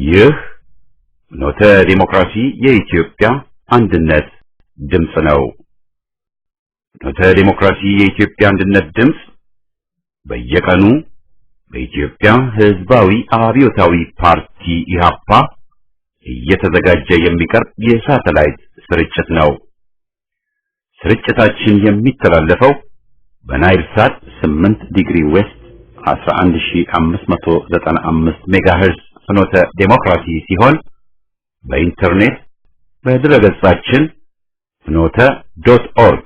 ይህ ኖተ ዲሞክራሲ የኢትዮጵያ አንድነት ድምጽ ነው። ኖተ ዲሞክራሲ የኢትዮጵያ አንድነት ድምጽ በየቀኑ በኢትዮጵያ ሕዝባዊ አብዮታዊ ፓርቲ ኢህአፓ እየተዘጋጀ የሚቀርብ የሳተላይት ስርጭት ነው። ስርጭታችን የሚተላለፈው በናይል ሳት 8 ዲግሪ ዌስት 11595 ሜጋሄርዝ ፍኖተ ዴሞክራሲ ሲሆን በኢንተርኔት በድረገጻችን fnote.org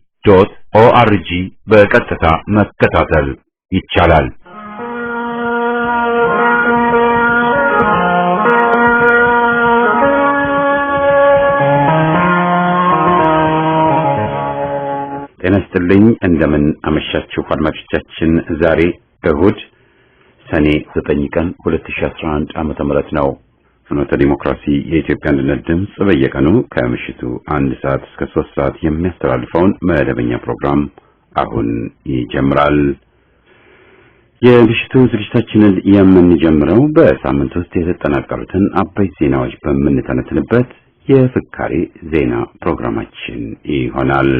FINOTE.ORG በቀጥታ መከታተል ይቻላል። ጤና ይስጥልኝ። እንደምን አመሻችሁ አድማጮቻችን። ዛሬ እሁድ ሰኔ 9 ቀን 2011 ዓመተ ምህረት ነው። ፍኖተ ዲሞክራሲ የኢትዮጵያ አንድነት ድምጽ በየቀኑ ከምሽቱ 1 ሰዓት እስከ 3 ሰዓት የሚያስተላልፈውን መደበኛ ፕሮግራም አሁን ይጀምራል። የምሽቱ ዝግጅታችንን የምንጀምረው በሳምንት ውስጥ የተጠናቀሩትን አበይት ዜናዎች በምንተነትንበት የፍካሬ ዜና ፕሮግራማችን ይሆናል።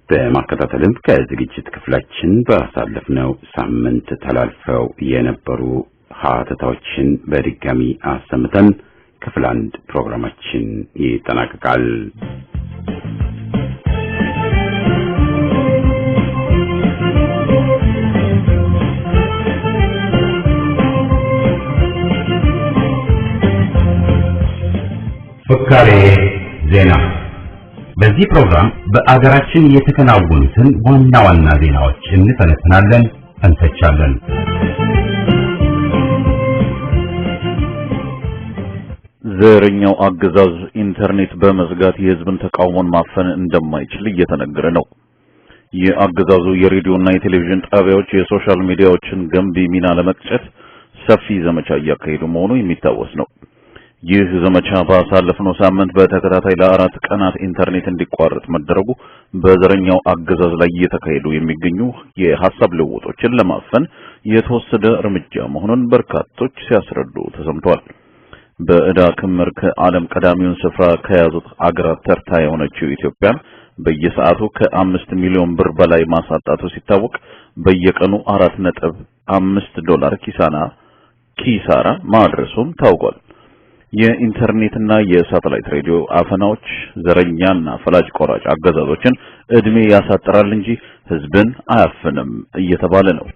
በማከታተልም ከዝግጅት ክፍላችን ባሳለፍነው ሳምንት ተላልፈው የነበሩ ሀተታዎችን በድጋሚ አሰምተን ክፍል 1 ፕሮግራማችን ይጠናቀቃል። ፍካሬ ዜና። በዚህ ፕሮግራም በአገራችን የተከናወኑትን ዋና ዋና ዜናዎች እንተነትናለን፣ እንተቻለን። ዘረኛው አገዛዝ ኢንተርኔት በመዝጋት የህዝብን ተቃውሞን ማፈን እንደማይችል እየተነገረ ነው። የአገዛዙ የሬዲዮና የቴሌቪዥን ጣቢያዎች የሶሻል ሚዲያዎችን ገንቢ ሚና ለመቅጨት ሰፊ ዘመቻ እያካሄዱ መሆኑ የሚታወስ ነው። ይህ ዘመቻ ባሳለፍነው ሳምንት በተከታታይ ለ4 ቀናት ኢንተርኔት እንዲቋረጥ መደረጉ በዘረኛው አገዛዝ ላይ እየተካሄዱ የሚገኙ የሐሳብ ልውውጦችን ለማፈን የተወሰደ እርምጃ መሆኑን በርካቶች ሲያስረዱ ተሰምቷል። በዕዳ ክምር ከዓለም ቀዳሚውን ስፍራ ከያዙት አገራት ተርታ የሆነችው ኢትዮጵያ በየሰዓቱ ከ5 ሚሊዮን ብር በላይ ማሳጣቱ ሲታወቅ በየቀኑ 4.5 ዶላር ኪሳራ ማድረሱም ታውቋል። የኢንተርኔትና የሳተላይት ሬዲዮ አፈናዎች ዘረኛና ፈላጭ ቆራጭ አገዛዞችን እድሜ ያሳጥራል እንጂ ህዝብን አያፍንም እየተባለ ነው።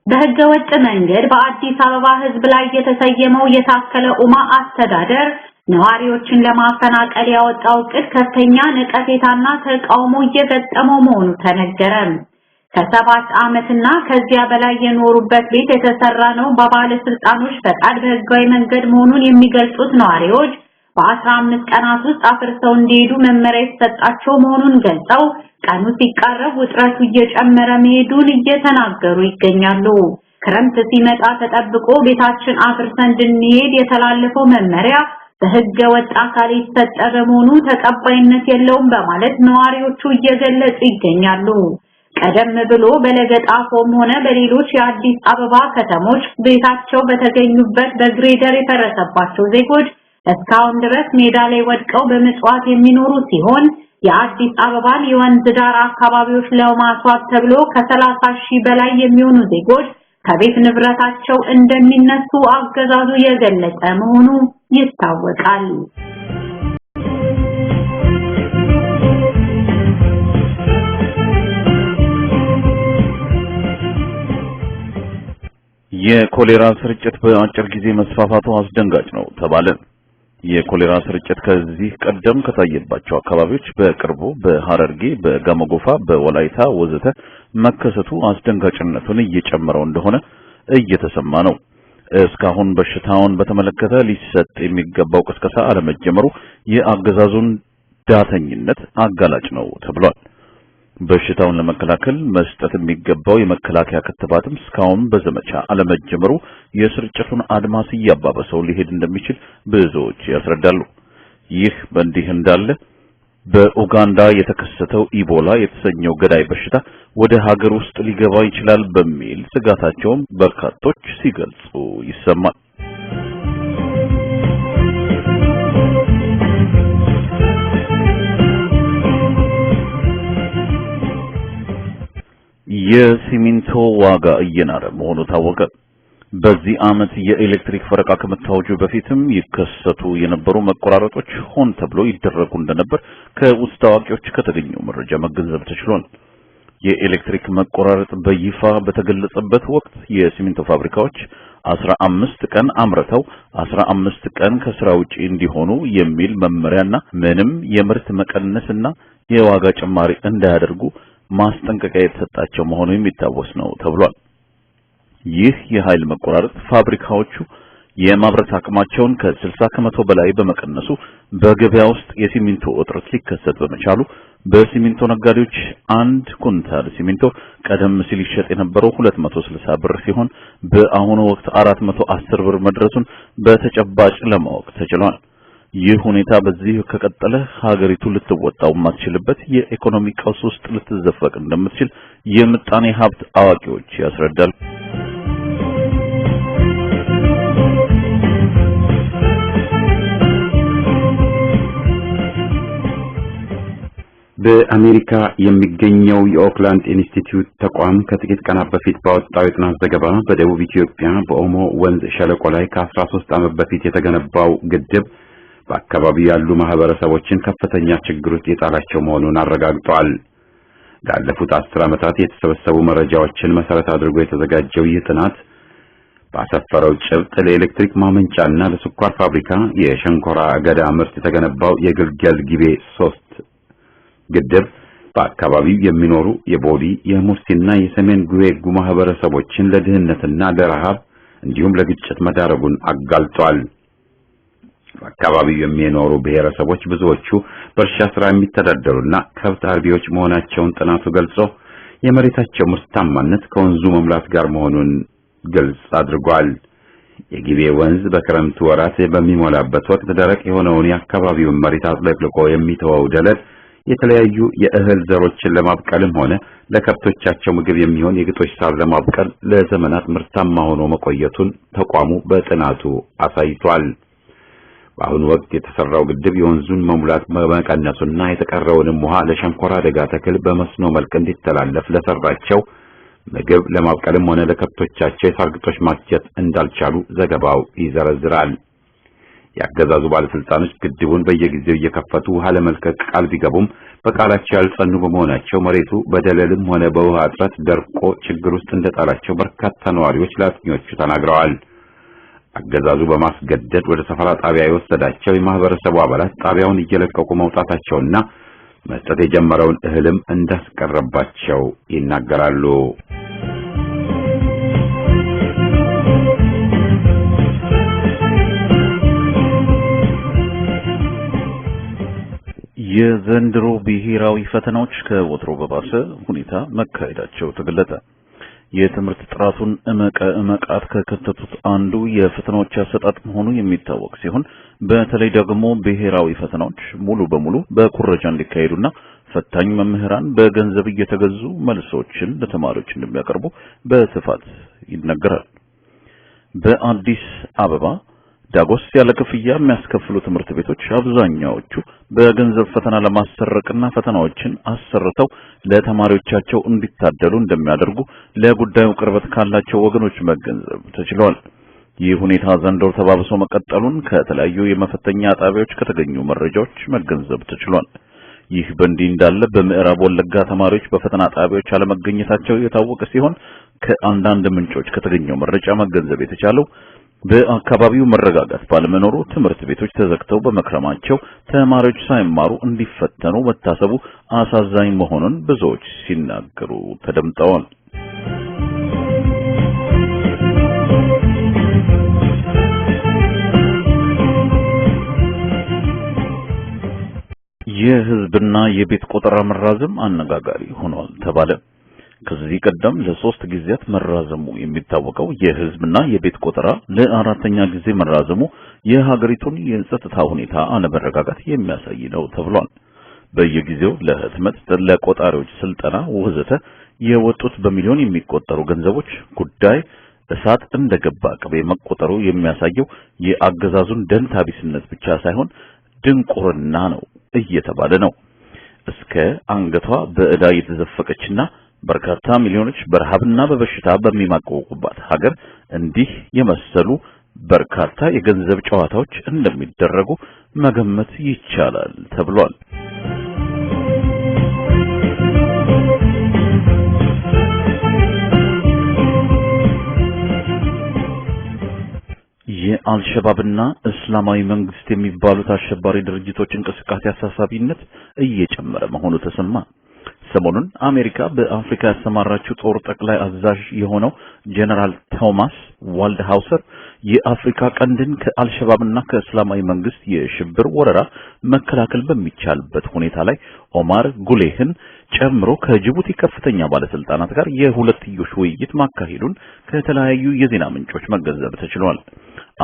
በህገ ወጥ መንገድ በአዲስ አበባ ህዝብ ላይ የተሰየመው የታከለ ኡማ አስተዳደር ነዋሪዎችን ለማፈናቀል ያወጣው ዕቅድ ከፍተኛ ነቀፌታና ተቃውሞ እየገጠመው መሆኑ ተነገረ። ከ7 ዓመትና ከዚያ በላይ የኖሩበት ቤት የተሰራ ነው በባለስልጣኖች ፈቃድ በህጋዊ መንገድ መሆኑን የሚገልጹት ነዋሪዎች በ15 ቀናት ውስጥ አፍርሰው እንዲሄዱ መመሪያ የተሰጣቸው መሆኑን ገልጸው ቀኑ ሲቃረብ ውጥረቱ እየጨመረ መሄዱን እየተናገሩ ይገኛሉ። ክረምት ሲመጣ ተጠብቆ ቤታችን አፍርሰን እንድንሄድ የተላለፈው መመሪያ በህገ ወጥ አካል የተሰጠ በመሆኑ ተቀባይነት የለውም በማለት ነዋሪዎቹ እየገለጹ ይገኛሉ። ቀደም ብሎ በለገጣፎም ሆነ በሌሎች የአዲስ አበባ ከተሞች ቤታቸው በተገኙበት በግሬደር የፈረሰባቸው ዜጎች እስካሁን ድረስ ሜዳ ላይ ወድቀው በመጽዋት የሚኖሩ ሲሆን የአዲስ አበባን የወንዝ ዳር አካባቢዎች ለማስዋብ ተብሎ ከ30,000 በላይ የሚሆኑ ዜጎች ከቤት ንብረታቸው እንደሚነሱ አገዛዙ የገለጸ መሆኑ ይታወቃል። የኮሌራ ስርጭት በአጭር ጊዜ መስፋፋቱ አስደንጋጭ ነው ተባለ። የኮሌራ ስርጭት ከዚህ ቀደም ከታየባቸው አካባቢዎች በቅርቡ በሐረርጌ፣ በጋሞጎፋ፣ በወላይታ ወዘተ መከሰቱ አስደንጋጭነቱን እየጨመረው እንደሆነ እየተሰማ ነው። እስካሁን በሽታውን በተመለከተ ሊሰጥ የሚገባው ቅስቀሳ አለመጀመሩ የአገዛዙን ዳተኝነት አጋላጭ ነው ተብሏል። በሽታውን ለመከላከል መስጠት የሚገባው የመከላከያ ክትባትም እስካሁን በዘመቻ አለመጀመሩ የስርጭቱን አድማስ እያባበሰው ሊሄድ እንደሚችል ብዙዎች ያስረዳሉ። ይህ በእንዲህ እንዳለ በኡጋንዳ የተከሰተው ኢቦላ የተሰኘው ገዳይ በሽታ ወደ ሀገር ውስጥ ሊገባ ይችላል በሚል ስጋታቸውን በርካቶች ሲገልጹ ይሰማል። የሲሚንቶ ዋጋ እየናረ መሆኑ ታወቀ። በዚህ ዓመት የኤሌክትሪክ ፈረቃ ከመታወጁ በፊትም ይከሰቱ የነበሩ መቆራረጦች ሆን ተብሎ ይደረጉ እንደነበር ከውስጥ አዋቂዎች ከተገኘው መረጃ መገንዘብ ተችሏል። የኤሌክትሪክ መቆራረጥ በይፋ በተገለጸበት ወቅት የሲሚንቶ ፋብሪካዎች 15 ቀን አምርተው 15 ቀን ከስራ ውጪ እንዲሆኑ የሚል መመሪያና ምንም የምርት መቀነስና የዋጋ ጭማሪ እንዳያደርጉ ማስጠንቀቂያ የተሰጣቸው መሆኑ የሚታወስ ነው ተብሏል። ይህ የኃይል መቆራረጥ ፋብሪካዎቹ የማምረት አቅማቸውን ከ60 ከመቶ በላይ በመቀነሱ በገበያ ውስጥ የሲሚንቶ እጥረት ሊከሰት በመቻሉ በሲሚንቶ ነጋዴዎች አንድ ኩንታል ሲሚንቶ ቀደም ሲል ይሸጥ የነበረው 260 ብር ሲሆን በአሁኑ ወቅት 410 ብር መድረሱን በተጨባጭ ለማወቅ ተችሏል። ይህ ሁኔታ በዚህ ከቀጠለ ሀገሪቱ ልትወጣው የማትችልበት የኢኮኖሚ ቀውስ ውስጥ ልትዘፈቅ እንደምትችል የምጣኔ ሀብት አዋቂዎች ያስረዳሉ። በአሜሪካ የሚገኘው የኦክላንድ ኢንስቲትዩት ተቋም ከጥቂት ቀናት በፊት ባወጣው የጥናት ዘገባ በደቡብ ኢትዮጵያ በኦሞ ወንዝ ሸለቆ ላይ ከ13 ዓመት በፊት የተገነባው ግድብ በአካባቢው ያሉ ማህበረሰቦችን ከፍተኛ ችግር ውስጥ የጣላቸው መሆኑን አረጋግጧል። ላለፉት 10 ዓመታት የተሰበሰቡ መረጃዎችን መሰረት አድርጎ የተዘጋጀው ይህ ጥናት ባሰፈረው ጭብጥ ለኤሌክትሪክ ማመንጫና ለስኳር ፋብሪካ የሸንኮራ አገዳ ምርት የተገነባው የግልገል ጊቤ 3 ግድብ በአካባቢው የሚኖሩ የቦዲ የሙርሲና የሰሜን ጉዌጉ ማህበረሰቦችን ለድህነትና ለረሃብ እንዲሁም ለግጭት መዳረጉን አጋልጧል። በአካባቢው የሚኖሩ ብሔረሰቦች ብዙዎቹ በእርሻ ስራ የሚተዳደሩና ከብት አርቢዎች መሆናቸውን ጥናቱ ገልጾ የመሬታቸው ምርታማነት ከወንዙ መሙላት ጋር መሆኑን ግልጽ አድርጓል። የጊቤ ወንዝ በክረምቱ ወራት በሚሞላበት ወቅት ደረቅ የሆነውን የአካባቢውን መሬት አጥለቅልቆ የሚተወው ደለል የተለያዩ የእህል ዘሮችን ለማብቀልም ሆነ ለከብቶቻቸው ምግብ የሚሆን የግጦሽ ሳር ለማብቀል ለዘመናት ምርታማ ሆኖ መቆየቱን ተቋሙ በጥናቱ አሳይቷል። በአሁኑ ወቅት የተሰራው ግድብ የወንዙን መሙላት በመቀነሱና የተቀረውንም ውሃ ለሸንኮራ አገዳ ተክል በመስኖ መልክ እንዲተላለፍ ለሰራቸው ምግብ ለማብቀልም ሆነ ለከብቶቻቸው የሳር ግጦሽ ማስጀት እንዳልቻሉ ዘገባው ይዘረዝራል። ያገዛዙ ባለስልጣኖች ግድቡን በየጊዜው እየከፈቱ ውሃ ለመልቀቅ ቃል ቢገቡም በቃላቸው ያልጸኑ በመሆናቸው መሬቱ በደለልም ሆነ በውሃ እጥረት ደርቆ ችግር ውስጥ እንደጣላቸው በርካታ ነዋሪዎች ለአጥኚዎቹ ተናግረዋል። አገዛዙ በማስገደድ ወደ ሰፈራ ጣቢያ የወሰዳቸው የማህበረሰቡ አባላት ጣቢያውን እየለቀቁ መውጣታቸውና መስጠት የጀመረውን እህልም እንዳስቀረባቸው ይናገራሉ። የዘንድሮ ብሔራዊ ፈተናዎች ከወትሮ በባሰ ሁኔታ መካሄዳቸው ተገለጸ። የትምህርት ጥራቱን እመቃት ከከተቱት አንዱ የፈተናዎች አሰጣጥ መሆኑ የሚታወቅ ሲሆን በተለይ ደግሞ ብሔራዊ ፈተናዎች ሙሉ በሙሉ በኩረጃ እንዲካሄዱና ፈታኝ መምህራን በገንዘብ እየተገዙ መልሶችን ለተማሪዎች እንደሚያቀርቡ በስፋት ይነገራል። በአዲስ አበባ ዳጎስ ያለ ክፍያ የሚያስከፍሉ ትምህርት ቤቶች አብዛኛዎቹ በገንዘብ ፈተና ለማሰረቅና ፈተናዎችን አሰርተው ለተማሪዎቻቸው እንዲታደሉ እንደሚያደርጉ ለጉዳዩ ቅርበት ካላቸው ወገኖች መገንዘብ ተችሏል። ይህ ሁኔታ ዘንድሮ ተባብሶ መቀጠሉን ከተለያዩ የመፈተኛ ጣቢያዎች ከተገኙ መረጃዎች መገንዘብ ተችሏል። ይህ በእንዲህ እንዳለ በምዕራብ ወለጋ ተማሪዎች በፈተና ጣቢያዎች አለመገኘታቸው የታወቀ ሲሆን ከአንዳንድ ምንጮች ከተገኘው መረጃ መገንዘብ የተቻለው በአካባቢው መረጋጋት ባለመኖሩ ትምህርት ቤቶች ተዘግተው በመክረማቸው ተማሪዎች ሳይማሩ እንዲፈተኑ መታሰቡ አሳዛኝ መሆኑን ብዙዎች ሲናገሩ ተደምጠዋል። የህዝብና የቤት ቆጠራ መራዘም አነጋጋሪ ሆኗል ተባለ። ከዚህ ቀደም ለ3 ጊዜያት መራዘሙ የሚታወቀው የህዝብና የቤት ቆጠራ ለ4ኛ ጊዜ መራዘሙ የሀገሪቱን የጸጥታ ሁኔታ አለመረጋጋት የሚያሳይ ነው ተብሏል። በየጊዜው ለህትመት ለቆጣሪዎች ስልጠና ወዘተ የወጡት በሚሊዮን የሚቆጠሩ ገንዘቦች ጉዳይ እሳት እንደገባ ቅቤ መቆጠሩ የሚያሳየው የአገዛዙን ደንታቢስነት ብቻ ሳይሆን ድንቁርና ነው እየተባለ ነው። እስከ አንገቷ በዕዳ የተዘፈቀችና በርካታ ሚሊዮኖች በረሃብና በበሽታ በሚማቀቁባት ሀገር እንዲህ የመሰሉ በርካታ የገንዘብ ጨዋታዎች እንደሚደረጉ መገመት ይቻላል ተብሏል። የአልሸባብና እስላማዊ መንግስት የሚባሉት አሸባሪ ድርጅቶች እንቅስቃሴ አሳሳቢነት እየጨመረ መሆኑ ተሰማ። ሰሞኑን አሜሪካ በአፍሪካ ያሰማራችው ጦር ጠቅላይ አዛዥ የሆነው ጀነራል ቶማስ ዋልድሃውሰር የአፍሪካ ቀንድን ከአልሸባብና ከእስላማዊ መንግስት የሽብር ወረራ መከላከል በሚቻልበት ሁኔታ ላይ ኦማር ጉሌህን ጨምሮ ከጅቡቲ ከፍተኛ ባለስልጣናት ጋር የሁለትዮሽ ውይይት ማካሄዱን ከተለያዩ የዜና ምንጮች መገንዘብ ተችሏል።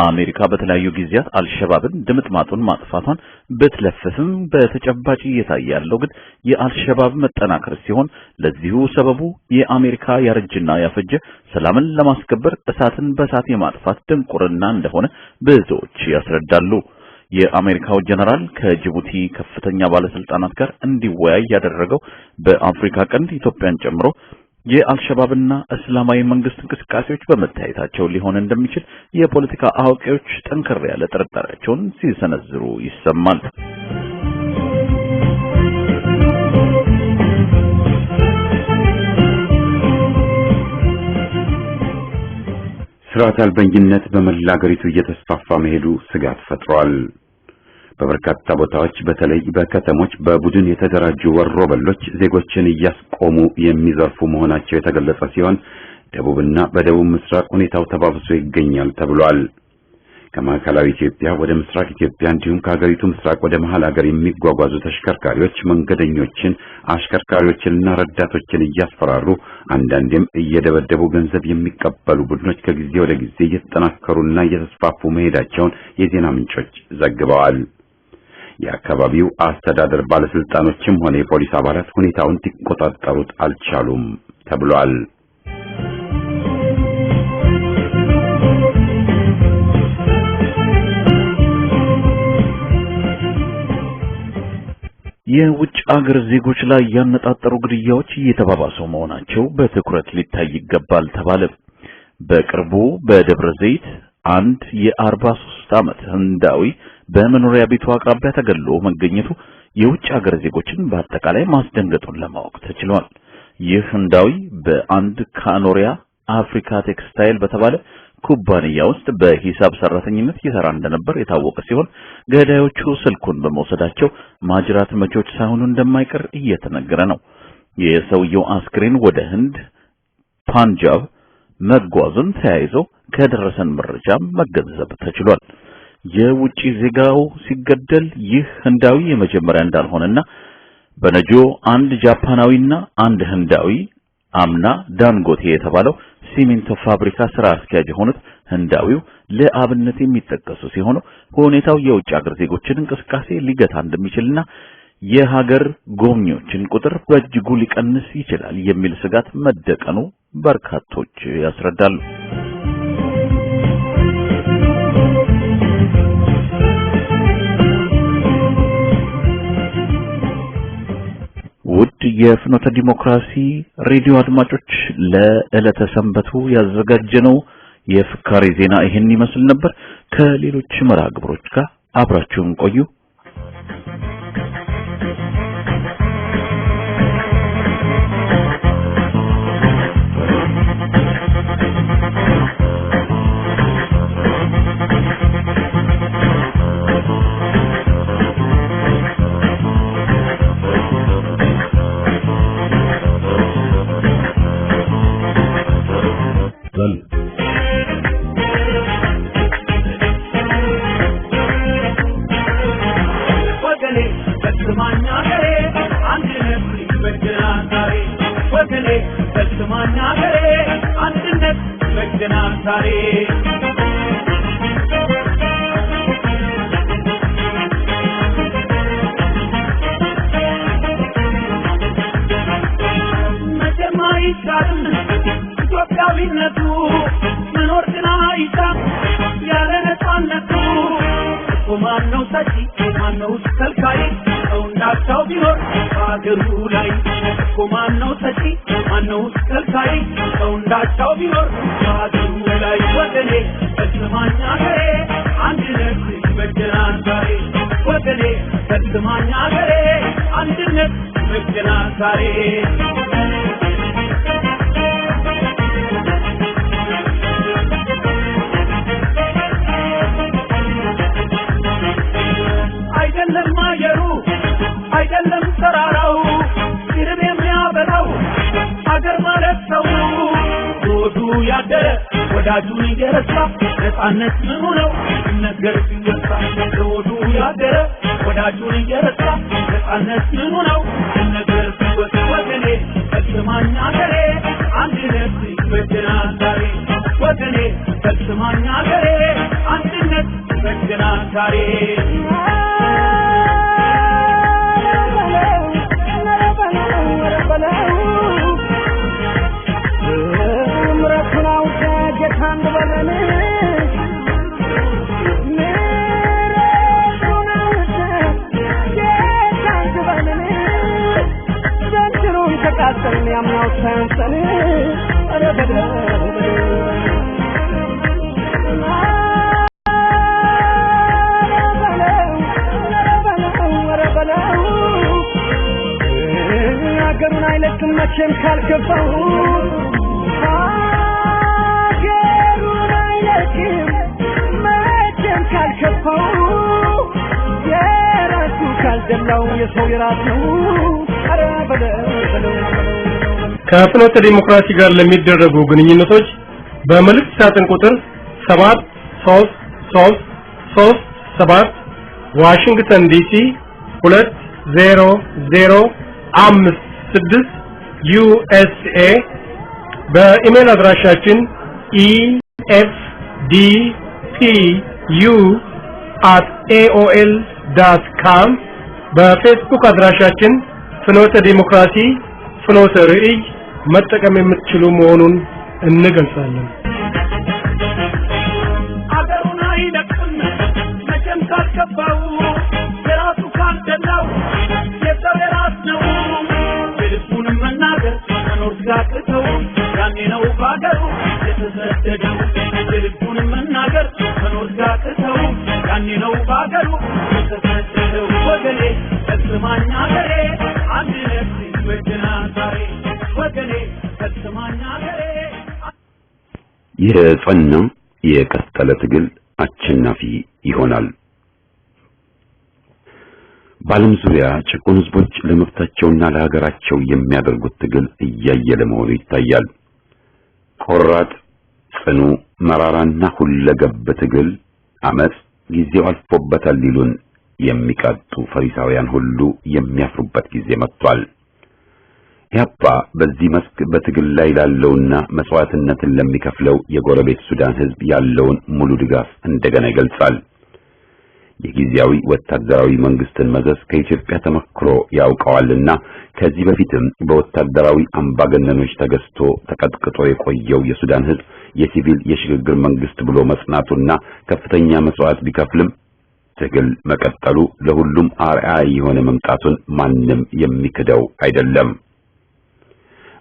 አሜሪካ በተለያዩ ጊዜያት አልሸባብን ድምጥማጡን ማጥፋቷን በትለፍፍም በተጨባጭ እየታየ ያለው ግን የአልሸባብ መጠናከር ሲሆን ለዚሁ ሰበቡ የአሜሪካ ያረጅና ያፈጀ ሰላምን ለማስከበር እሳትን በእሳት የማጥፋት ድንቁርና እንደሆነ ብዙዎች ያስረዳሉ። የአሜሪካው ጀነራል ከጅቡቲ ከፍተኛ ባለስልጣናት ጋር እንዲወያይ ያደረገው በአፍሪካ ቀንድ ኢትዮጵያን ጨምሮ የአልሸባብና እስላማዊ መንግስት እንቅስቃሴዎች በመታየታቸው ሊሆን እንደሚችል የፖለቲካ አዋቂዎች ጠንከር ያለ ጥርጣሬያቸውን ሲሰነዝሩ ይሰማል። ስርዓት አልበኝነት በመላ ሀገሪቱ እየተስፋፋ መሄዱ ስጋት ፈጥሯል። በበርካታ ቦታዎች በተለይ በከተሞች በቡድን የተደራጁ ወሮበሎች ዜጎችን እያስቆሙ የሚዘርፉ መሆናቸው የተገለጸ ሲሆን ደቡብና በደቡብ ምስራቅ ሁኔታው ተባብሶ ይገኛል ተብሏል። ከማዕከላዊ ኢትዮጵያ ወደ ምስራቅ ኢትዮጵያ እንዲሁም ከሀገሪቱ ምስራቅ ወደ መሃል ሀገር የሚጓጓዙ ተሽከርካሪዎች መንገደኞችን፣ አሽከርካሪዎችንና ረዳቶችን እያስፈራሩ አንዳንዴም እየደበደቡ ገንዘብ የሚቀበሉ ቡድኖች ከጊዜ ወደ ጊዜ እየተጠናከሩና እየተስፋፉ መሄዳቸውን የዜና ምንጮች ዘግበዋል። የአካባቢው አስተዳደር ባለስልጣኖችም ሆነ የፖሊስ አባላት ሁኔታውን ሊቆጣጠሩት አልቻሉም ተብሏል። የውጭ አገር ዜጎች ላይ ያነጣጠሩ ግድያዎች እየተባባሱ መሆናቸው በትኩረት ሊታይ ይገባል ተባለ። በቅርቡ በደብረ ዘይት አንድ የ43 ዓመት ህንዳዊ በመኖሪያ ቤቱ አቅራቢያ ተገሎ መገኘቱ የውጭ አገር ዜጎችን በአጠቃላይ ማስደንገጡን ለማወቅ ተችሏል። ይህ ህንዳዊ በአንድ ካኖሪያ አፍሪካ ቴክስታይል በተባለ ኩባንያ ውስጥ በሂሳብ ሰራተኝነት እየሰራ እንደነበር የታወቀ ሲሆን ገዳዮቹ ስልኩን በመውሰዳቸው ማጅራት መቾች ሳይሆኑ እንደማይቀር እየተነገረ ነው። የሰውየው አስክሬን ወደ ህንድ ፓንጃብ መጓዙን ተያይዞ ከደረሰን መረጃ መገንዘብ ተችሏል። የውጪ ዜጋው ሲገደል ይህ ህንዳዊ የመጀመሪያ እንዳልሆነና በነጆ አንድ ጃፓናዊና አንድ ህንዳዊ አምና ዳንጎቴ የተባለው ሲሚንቶ ፋብሪካ ስራ አስኪያጅ የሆኑት ህንዳዊው ለአብነት የሚጠቀሱ ሲሆኑ ሁኔታው የውጭ ሀገር ዜጎችን እንቅስቃሴ ሊገታ እንደሚችልና የሀገር ጎብኚዎችን ቁጥር በእጅጉ ሊቀንስ ይችላል የሚል ስጋት መደቀኑ በርካቶች ያስረዳሉ። ውድ የፍኖተ ዲሞክራሲ ሬዲዮ አድማጮች ለዕለተ ሰንበቱ ያዘጋጀነው የፍካሬ ዜና ይሄን ይመስል ነበር። ከሌሎች መርሃ ግብሮች ጋር አብራችሁን ቆዩ። Wagale, ፈጽማኛ ሀገሬ አንድነት በጀናን ዛሬ ኢትዮጵያዊነቱ መኖር ግን አይቻል ያለ ነፃነቱ ማነው ሰጪ ማነው ከልካይ ሰው እንዳቻው ቢኖር በአገሩ ላይ ማነው ሰጪ ማነው ከልካይ ሰው እንዳቻው ቢኖር በአገሩ ላይ ወገኔ ፈጽማኛ ሀገሬ አንድነት በጀናን ዛሬ ወገኔ ፈጽማኛ ሀገሬ አንድነት በጀናን ዛሬ አይደለም ተራራው ይርም የሚያበራው አገር ማለት ሰው ወዱ ያደረ ወዳጁን እየረሳ ነፃነት ምኑ ነው ነገር ሲወሳ ወዱ ያደረ ወዳጁን እየረሳ ነፃነት ምኑ ነው ነገር ሲወሳ ወገኔ ፈጽማኛ ሀገሬ አንድነት በጀናን ዛሬ ወገኔ ፈጽማኛ ሀገሬ አንድነት በጀናን ዛሬ አገሩን አይለቅም መቼም ካልገባው አገሩን አይለቅም መቼም ካልገባው የራሱ ካልደላው የሰው የራስ ነው ኧረ በለው ከፍኖተ ዲሞክራሲ ጋር ለሚደረጉ ግንኙነቶች በመልእክት ሳጥን ቁጥር 73337 ዋሽንግተን ዲሲ 20056 ዩኤስኤ በኢሜል አድራሻችን efdpu@aol.com በፌስቡክ አድራሻችን ፍኖተ ዲሞክራሲ ፍኖተ ርዕይ መጠቀም የምትችሉ መሆኑን እንገልጻለን። አገሩን አይለቅም መቼም ካልገባው የራሱ ካልደላው የሰው የራስ ነው ልቡንም መናገር መኖር ሲያቅተው ያኔ ነው ባገሩ የተሰደደው ልቡንም መናገር መኖር ሲያቅተው ያኔ ነው ባገሩ የተሰደደው ወገኔ ፈጽማኛ ሀገሬ አንድነት በጀናን ዛሬ ወገኔ ፈጽማኛ ሀገሬ የጸና የቀጠለ ትግል አሸናፊ ይሆናል። በዓለም ዙሪያ ጭቁን ህዝቦች ለመብታቸውና ለሀገራቸው የሚያደርጉት ትግል እያየለ መሆኑ ይታያል። ቆራጥ፣ ጽኑ፣ መራራና ሁለገብ ትግል አመጽ ጊዜው አልፎበታል ሊሉን የሚቃጡ ፈሪሳውያን ሁሉ የሚያፍሩበት ጊዜ መጥቷል። ያባ በዚህ መስክ በትግል ላይ ላለውና መስዋዕትነትን ለሚከፍለው የጎረቤት ሱዳን ህዝብ ያለውን ሙሉ ድጋፍ እንደገና ይገልጻል። የጊዜያዊ ወታደራዊ መንግስትን መዘዝ ከኢትዮጵያ ተመክሮ ያውቀዋልና ከዚህ በፊትም በወታደራዊ አምባገነኖች ተገዝቶ ተቀጥቅጦ የቆየው የሱዳን ህዝብ የሲቪል የሽግግር መንግስት ብሎ መጽናቱና ከፍተኛ መስዋዕት ቢከፍልም ትግል መቀጠሉ ለሁሉም አርአያ የሆነ መምጣቱን ማንም የሚክደው አይደለም።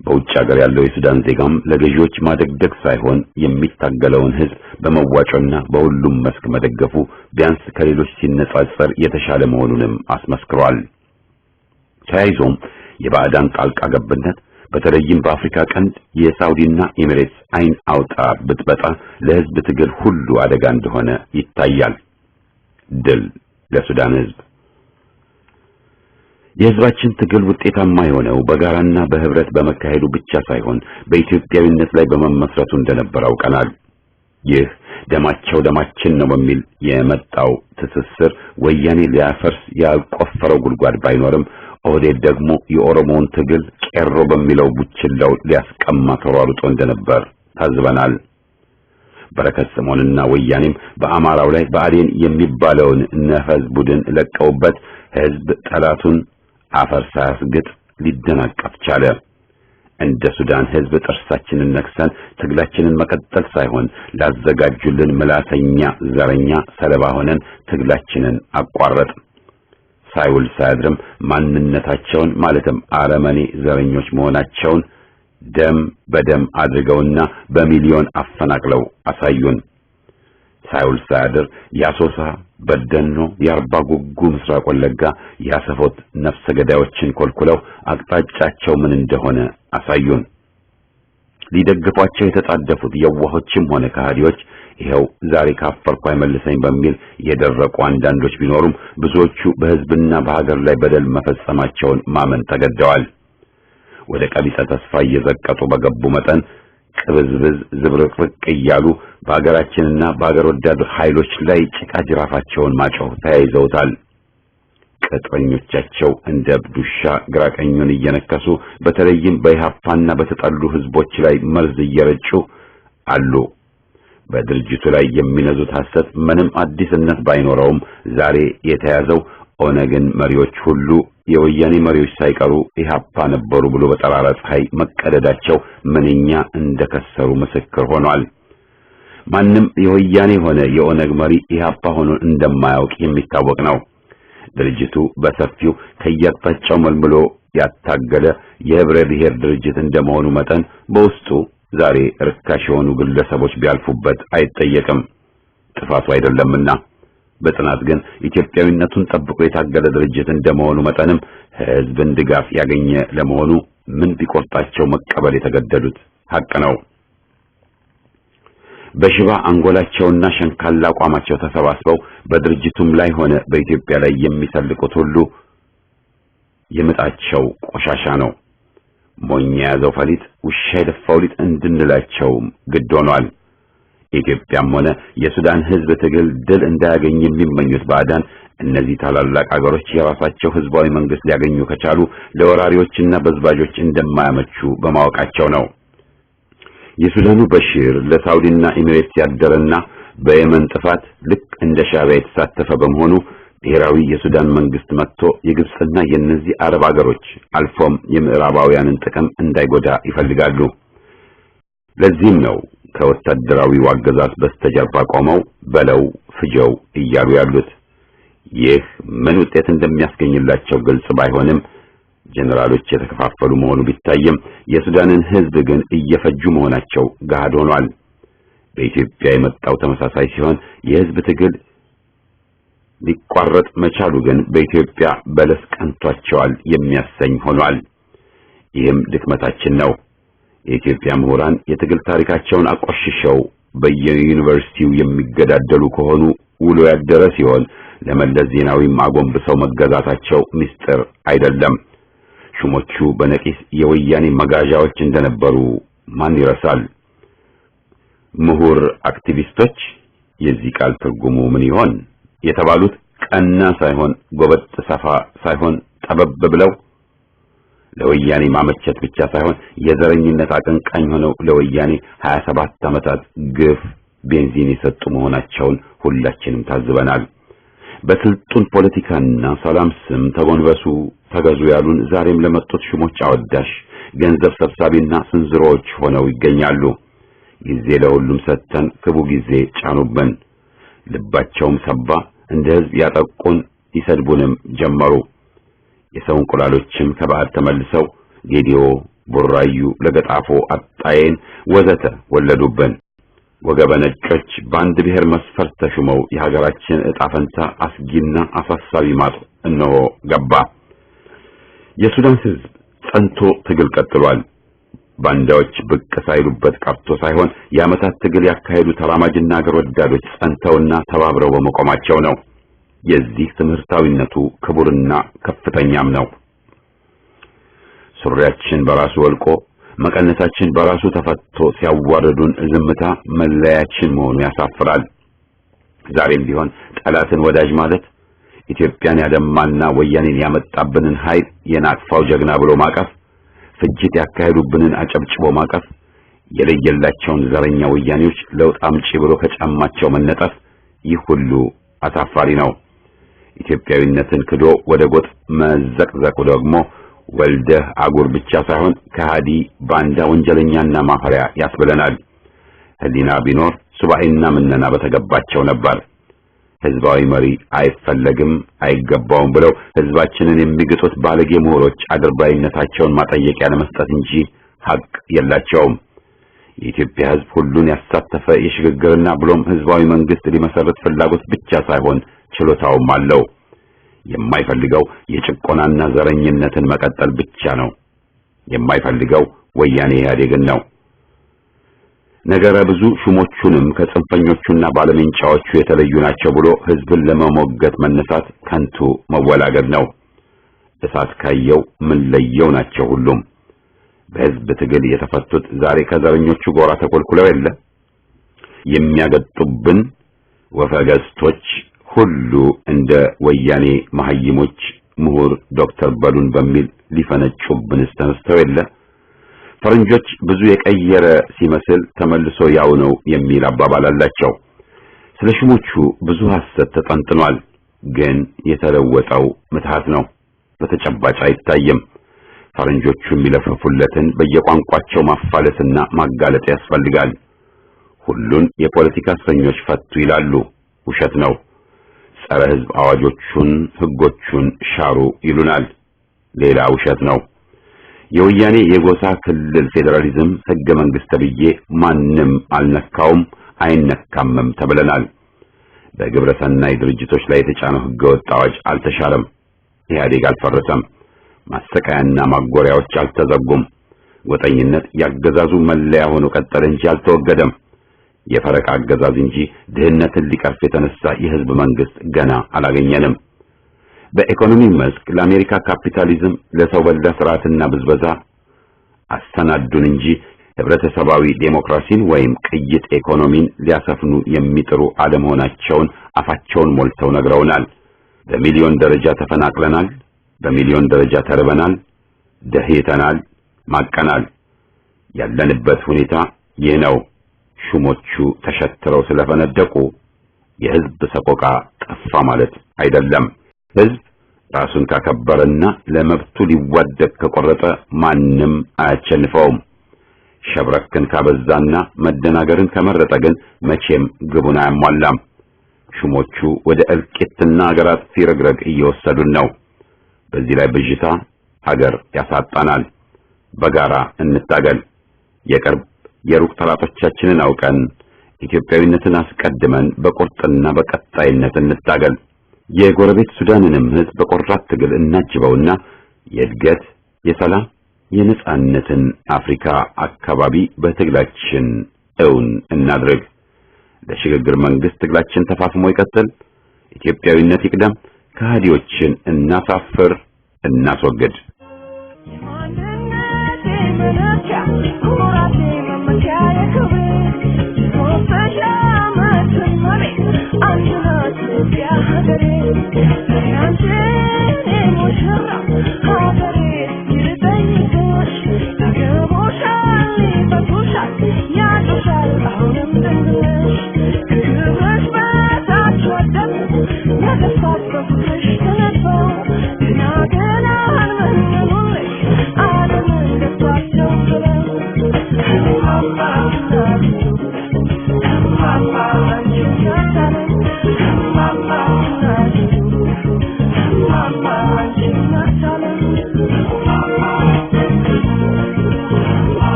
በውጭ ሀገር ያለው የሱዳን ዜጋም ለገዢዎች ማደግደግ ሳይሆን የሚታገለውን ህዝብ በመዋጮና በሁሉም መስክ መደገፉ ቢያንስ ከሌሎች ሲነጻጸር የተሻለ መሆኑንም አስመስክሯል። ተያይዞም የባዕዳን ጣልቃ ገብነት በተለይም በአፍሪካ ቀንድ የሳውዲና ኤሚሬትስ አይን አውጣ ብጥበጣ ለህዝብ ትግል ሁሉ አደጋ እንደሆነ ይታያል። ድል ለሱዳን ህዝብ። የህዝባችን ትግል ውጤታማ የሆነው በጋራና በህብረት በመካሄዱ ብቻ ሳይሆን በኢትዮጵያዊነት ላይ በመመስረቱ እንደነበር አውቀናል። ይህ ደማቸው ደማችን ነው በሚል የመጣው ትስስር ወያኔ ሊያፈርስ ያልቆፈረው ጉድጓድ ባይኖርም ኦህዴድ ደግሞ የኦሮሞውን ትግል ቄሮ በሚለው ቡችላው ሊያስቀማ ተሯሩጦ እንደነበር ታዝበናል። በረከት ስምዖንና ወያኔም በአማራው ላይ ብአዴን የሚባለውን ነፈዝ ቡድን ለቀውበት ህዝብ ጠላቱን አፈር ሳያስግጥ ሊደናቀፍ ቻለ። እንደ ሱዳን ህዝብ ጥርሳችንን ነክሰን ትግላችንን መቀጠል ሳይሆን ላዘጋጁልን ምላሰኛ ዘረኛ ሰለባ ሆነን ትግላችንን አቋረጥ። ሳይውል ሳያድርም ማንነታቸውን ማለትም አረመኔ ዘረኞች መሆናቸውን ደም በደም አድርገውና በሚሊዮን አፈናቅለው አሳዩን። ሳይውል ሳያድር ያሶሳ፣ በደኖ፣ የአርባ ጉጉ፣ ምስራቅ ወለጋ ያሰፎት ነፍሰ ገዳዮችን ኮልኩለው አቅጣጫቸው ምን እንደሆነ አሳዩን። ሊደግፏቸው የተጣደፉት የዋሆችም ሆነ ከሃዲዎች ይኸው ዛሬ ካፈርኩ አይመልሰኝ በሚል የደረቁ አንዳንዶች ቢኖሩም ብዙዎቹ በህዝብና በሀገር ላይ በደል መፈጸማቸውን ማመን ተገደዋል። ወደ ቀቢጸ ተስፋ እየዘቀጡ በገቡ መጠን ቅብዝብዝ ዝብርቅርቅ እያሉ በሀገራችንና በሀገር ወዳድ ኃይሎች ላይ ጭቃ ጅራፋቸውን ማጮህ ተያይዘውታል። ቅጥረኞቻቸው እንደ ብዱሻ ግራቀኙን እየነከሱ በተለይም በኢህአፓና በተጠሉ ህዝቦች ላይ መርዝ እየረጩ አሉ። በድርጅቱ ላይ የሚነዙት ሐሰት ምንም አዲስነት ባይኖረውም ዛሬ የተያዘው ኦነግን መሪዎች ሁሉ የወያኔ መሪዎች ሳይቀሩ ኢህአፓ ነበሩ ብሎ በጠራራ ፀሐይ መቀደዳቸው ምንኛ እንደከሰሩ ምስክር ሆኗል። ማንም የወያኔ ሆነ የኦነግ መሪ ኢህአፓ ሆኖ እንደማያውቅ የሚታወቅ ነው። ድርጅቱ በሰፊው ከየአቅጣጫው መልምሎ ያታገለ የህብረ ብሔር ድርጅት እንደመሆኑ መጠን በውስጡ ዛሬ ርካሽ የሆኑ ግለሰቦች ቢያልፉበት አይጠየቅም፣ ጥፋቱ አይደለምና። በጥናት ግን ኢትዮጵያዊነቱን ጠብቆ የታገለ ድርጅት እንደመሆኑ መጠንም ህዝብን ድጋፍ ያገኘ ለመሆኑ ምን ቢቆርጣቸው መቀበል የተገደዱት ሐቅ ነው። በሽባ አንጎላቸውና ሸንካላ አቋማቸው ተሰባስበው በድርጅቱም ላይ ሆነ በኢትዮጵያ ላይ የሚሰልቁት ሁሉ የምጣቸው ቆሻሻ ነው። ሞኝ የያዘው ፈሊጥ ውሻ የደፋው ሊጥ እንድንላቸው ግድ ሆኗል። ኢትዮጵያም ሆነ የሱዳን ህዝብ ትግል ድል እንዳያገኝ የሚመኙት ባዕዳን እነዚህ ታላላቅ አገሮች የራሳቸው ህዝባዊ መንግስት ሊያገኙ ከቻሉ ለወራሪዎችና በዝባዦች እንደማያመቹ በማወቃቸው ነው። የሱዳኑ በሽር ለሳውዲና ኤሚሬትስ ያደረና በየመን ጥፋት ልክ እንደ ሻዕቢያ የተሳተፈ በመሆኑ ብሔራዊ የሱዳን መንግስት መጥቶ የግብጽና የእነዚህ አረብ አገሮች አልፎም የምዕራባውያንን ጥቅም እንዳይጎዳ ይፈልጋሉ። ለዚህም ነው ከወታደራዊው አገዛዝ በስተጀርባ ቆመው በለው ፍጀው እያሉ ያሉት። ይህ ምን ውጤት እንደሚያስገኝላቸው ግልጽ ባይሆንም ጀነራሎች የተከፋፈሉ መሆኑ ቢታየም የሱዳንን ህዝብ ግን እየፈጁ መሆናቸው ገሃድ ሆኗል። በኢትዮጵያ የመጣው ተመሳሳይ ሲሆን የህዝብ ትግል ሊቋረጥ መቻሉ ግን በኢትዮጵያ በለስ ቀንቷቸዋል የሚያሰኝ ሆኗል። ይህም ድክመታችን ነው። የኢትዮጵያ ምሁራን የትግል ታሪካቸውን አቆሽሸው በየዩኒቨርሲቲው የሚገዳደሉ ከሆኑ ውሎ ያደረ ሲሆን ለመለስ ዜናዊም አጎንብሰው መገዛታቸው ምስጢር አይደለም። ሹሞቹ በነቂስ የወያኔ መጋዣዎች እንደነበሩ ማን ይረሳል? ምሁር አክቲቪስቶች የዚህ ቃል ትርጉሙ ምን ይሆን የተባሉት ቀና ሳይሆን ጎበጥ ሰፋ ሳይሆን ጠበብ ብለው ለወያኔ ማመቸት ብቻ ሳይሆን የዘረኝነት አቀንቃኝ ሆነው ለወያኔ 27 ዓመታት ግፍ ቤንዚን የሰጡ መሆናቸውን ሁላችንም ታዝበናል። በስልጡን ፖለቲካና ሰላም ስም ተጎንበሱ ተገዙ ያሉን ዛሬም ለመጡት ሹሞች አወዳሽ ገንዘብ ሰብሳቢና ስንዝሮዎች ሆነው ይገኛሉ። ጊዜ ለሁሉም ሰጥተን ክቡ ጊዜ ጫኑብን። ልባቸውም ሰባ። እንደ ህዝብ ያጠቁን ይሰድቡንም ጀመሩ። የሰው እንቁላሎችም ከባህር ተመልሰው ጌዲዮ፣ ቡራዩ፣ ለገጣፎ፣ አጣዬን ወዘተ ወለዱብን። ወገበነጮች በአንድ ብሔር መስፈርት ተሹመው የሀገራችን ዕጣ ፈንታ አስጊና አሳሳቢ ማጥ እነሆ ገባ። የሱዳን ህዝብ ጸንቶ ትግል ቀጥሏል። ባንዳዎች ብቅ ሳይሉበት ቀርቶ ሳይሆን የዓመታት ትግል ያካሄዱ ተራማጅና አገር ወዳዶች ጸንተውና ተባብረው በመቆማቸው ነው። የዚህ ትምህርታዊነቱ ክቡርና ከፍተኛም ነው። ሱሪያችን በራሱ ወልቆ መቀነታችን በራሱ ተፈቶ ሲያዋርዱን ዝምታ መለያችን መሆኑ ያሳፍራል። ዛሬም ቢሆን ጠላትን ወዳጅ ማለት ኢትዮጵያን ያደማና ወያኔን ያመጣብንን ኃይል የናቅፋው ጀግና ብሎ ማቀፍ፣ ፍጅት ያካሄዱብንን አጨብጭቦ ማቀፍ፣ የለየላቸውን ዘረኛ ወያኔዎች ለውጥ አምጪ ብሎ ከጫማቸው መነጠፍ፣ ይህ ሁሉ አሳፋሪ ነው። ኢትዮጵያዊነትን ክዶ ወደ ጎጥ መዘቅዘቁ ደግሞ ወልደህ አጉር ብቻ ሳይሆን ከሃዲ፣ ባንዳ፣ ወንጀለኛና ማፈሪያ ያስብለናል። ህሊና ቢኖር ሱባኤና ምነና በተገባቸው ነበር። ህዝባዊ መሪ አይፈለግም አይገባውም ብለው ህዝባችንን የሚግጡት ባለጌ ምሁሮች አድርባይነታቸውን ማጠየቂያ ለመስጠት እንጂ ሀቅ የላቸውም። የኢትዮጵያ ህዝብ ሁሉን ያሳተፈ የሽግግርና ብሎም ህዝባዊ መንግስት ሊመሰረት ፍላጎት ብቻ ሳይሆን ችሎታውም አለው። የማይፈልገው የጭቆናና ዘረኝነትን መቀጠል ብቻ ነው። የማይፈልገው ወያኔ ኢህአዴግን ነው። ነገረ ብዙ ሹሞቹንም ከጽንፈኞቹና ባለሜንጫዎቹ የተለዩ ናቸው ብሎ ህዝብን ለመሞገት መነሳት ከንቱ መወላገድ ነው። እሳት ካየው ምን ለየው ናቸው ሁሉም። በህዝብ ትግል የተፈቱት ዛሬ ከዘረኞቹ ጎራ ተኮልኩለው የለ የሚያገጡብን ወፈገስቶች ሁሉ እንደ ወያኔ መሐይሞች ምሁር ዶክተር በሉን በሚል ሊፈነጩብንስ ተነስተው የለ። ፈረንጆች ብዙ የቀየረ ሲመስል ተመልሶ ያው ነው የሚል አባባል አላቸው። ስለ ሹሞቹ ብዙ ሐሰት ተጠንጥኗል። ግን የተለወጠው ምትሃት ነው፣ በተጨባጭ አይታየም። ፈረንጆቹ የሚለፍፉለትን በየቋንቋቸው ማፋለስና ማጋለጥ ያስፈልጋል። ሁሉን የፖለቲካ እስረኞች ፈቱ ይላሉ፣ ውሸት ነው። ጸረ ህዝብ አዋጆቹን ህጎቹን ሻሩ ይሉናል፣ ሌላ ውሸት ነው። የወያኔ የጎሳ ክልል ፌዴራሊዝም ህገ መንግስት ተብዬ ማንም አልነካውም አይነካምም ተብለናል። በግብረ ሰናይ ድርጅቶች ላይ የተጫነው ህገ ወጥ አዋጅ አልተሻረም። ኢህአዴግ አልፈረሰም። ማሰቃያና ማጎሪያዎች አልተዘጉም። ወጠኝነት ያገዛዙ መለያ ሆኖ ቀጠለ እንጂ አልተወገደም። የፈረቃ አገዛዝ እንጂ ድህነትን ሊቀርፍ የተነሳ የህዝብ መንግስት ገና አላገኘንም። በኢኮኖሚ መስክ ለአሜሪካ ካፒታሊዝም ለሰው በላ ስርዓትና ብዝበዛ አሰናዱን እንጂ ህብረተሰባዊ ዴሞክራሲን ወይም ቅይጥ ኢኮኖሚን ሊያሰፍኑ የሚጥሩ አለመሆናቸውን አፋቸውን ሞልተው ነግረውናል። በሚሊዮን ደረጃ ተፈናቅለናል፣ በሚሊዮን ደረጃ ተርበናል፣ ደህይተናል፣ ማቀናል። ያለንበት ሁኔታ ይህ ነው። ሹሞቹ ተሸትረው ስለፈነደቁ የህዝብ ሰቆቃ ጠፋ ማለት አይደለም። ህዝብ ራሱን ካከበረና ለመብቱ ሊዋደቅ ከቆረጠ ማንም አያቸንፈውም። ሸብረክን ካበዛና መደናገርን ከመረጠ ግን መቼም ግቡን አያሟላም። ሹሞቹ ወደ እልቂትና ሀገር አጥፊ ረግረግ እየወሰዱን ነው። በዚህ ላይ ብዥታ ሀገር ያሳጣናል። በጋራ እንታገል። የቅርብ የሩቅ ጠላቶቻችንን አውቀን ኢትዮጵያዊነትን አስቀድመን በቁርጥና በቀጣይነት እንታገል። የጎረቤት ሱዳንንም ህዝብ በቆራጥ ትግል እናጅበውና የእድገት፣ የሰላም፣ የነጻነትን አፍሪካ አካባቢ በትግላችን እውን እናድርግ። ለሽግግር መንግስት ትግላችን ተፋፍሞ ይቀጥል። ኢትዮጵያዊነት ይቅደም። ከሃዲዎችን እናሳፍር፣ እናስወግድ።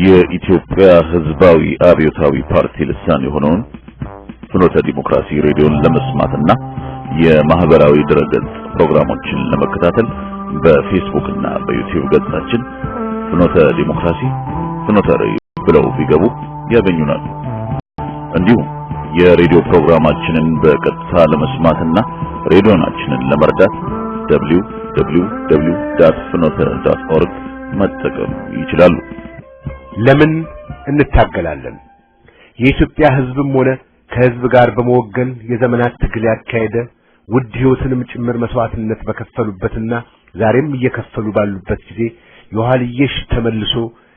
የኢትዮጵያ ሕዝባዊ አብዮታዊ ፓርቲ ልሳን የሆነውን ፍኖተ ዲሞክራሲ ሬዲዮን ለመስማትና የማህበራዊ ድረገጽ ፕሮግራሞችን ለመከታተል በፌስቡክ እና በዩቲዩብ ገጻችን ፍኖተ ዲሞክራሲ ፍኖተ ሬዲዮ ብለው ቢገቡ ያገኙናል። እንዲሁም የሬዲዮ ፕሮግራማችንን በቀጥታ ለመስማትና ሬዲዮናችንን ለመርዳት www.fnote.org መጠቀም ይችላሉ። ለምን እንታገላለን? የኢትዮጵያ ሕዝብም ሆነ ከሕዝብ ጋር በመወገን የዘመናት ትግል ያካሄደ ውድ ሕይወትንም ጭምር መስዋዕትነት በከፈሉበትና ዛሬም እየከፈሉ ባሉበት ጊዜ የኋልየሽ ተመልሶ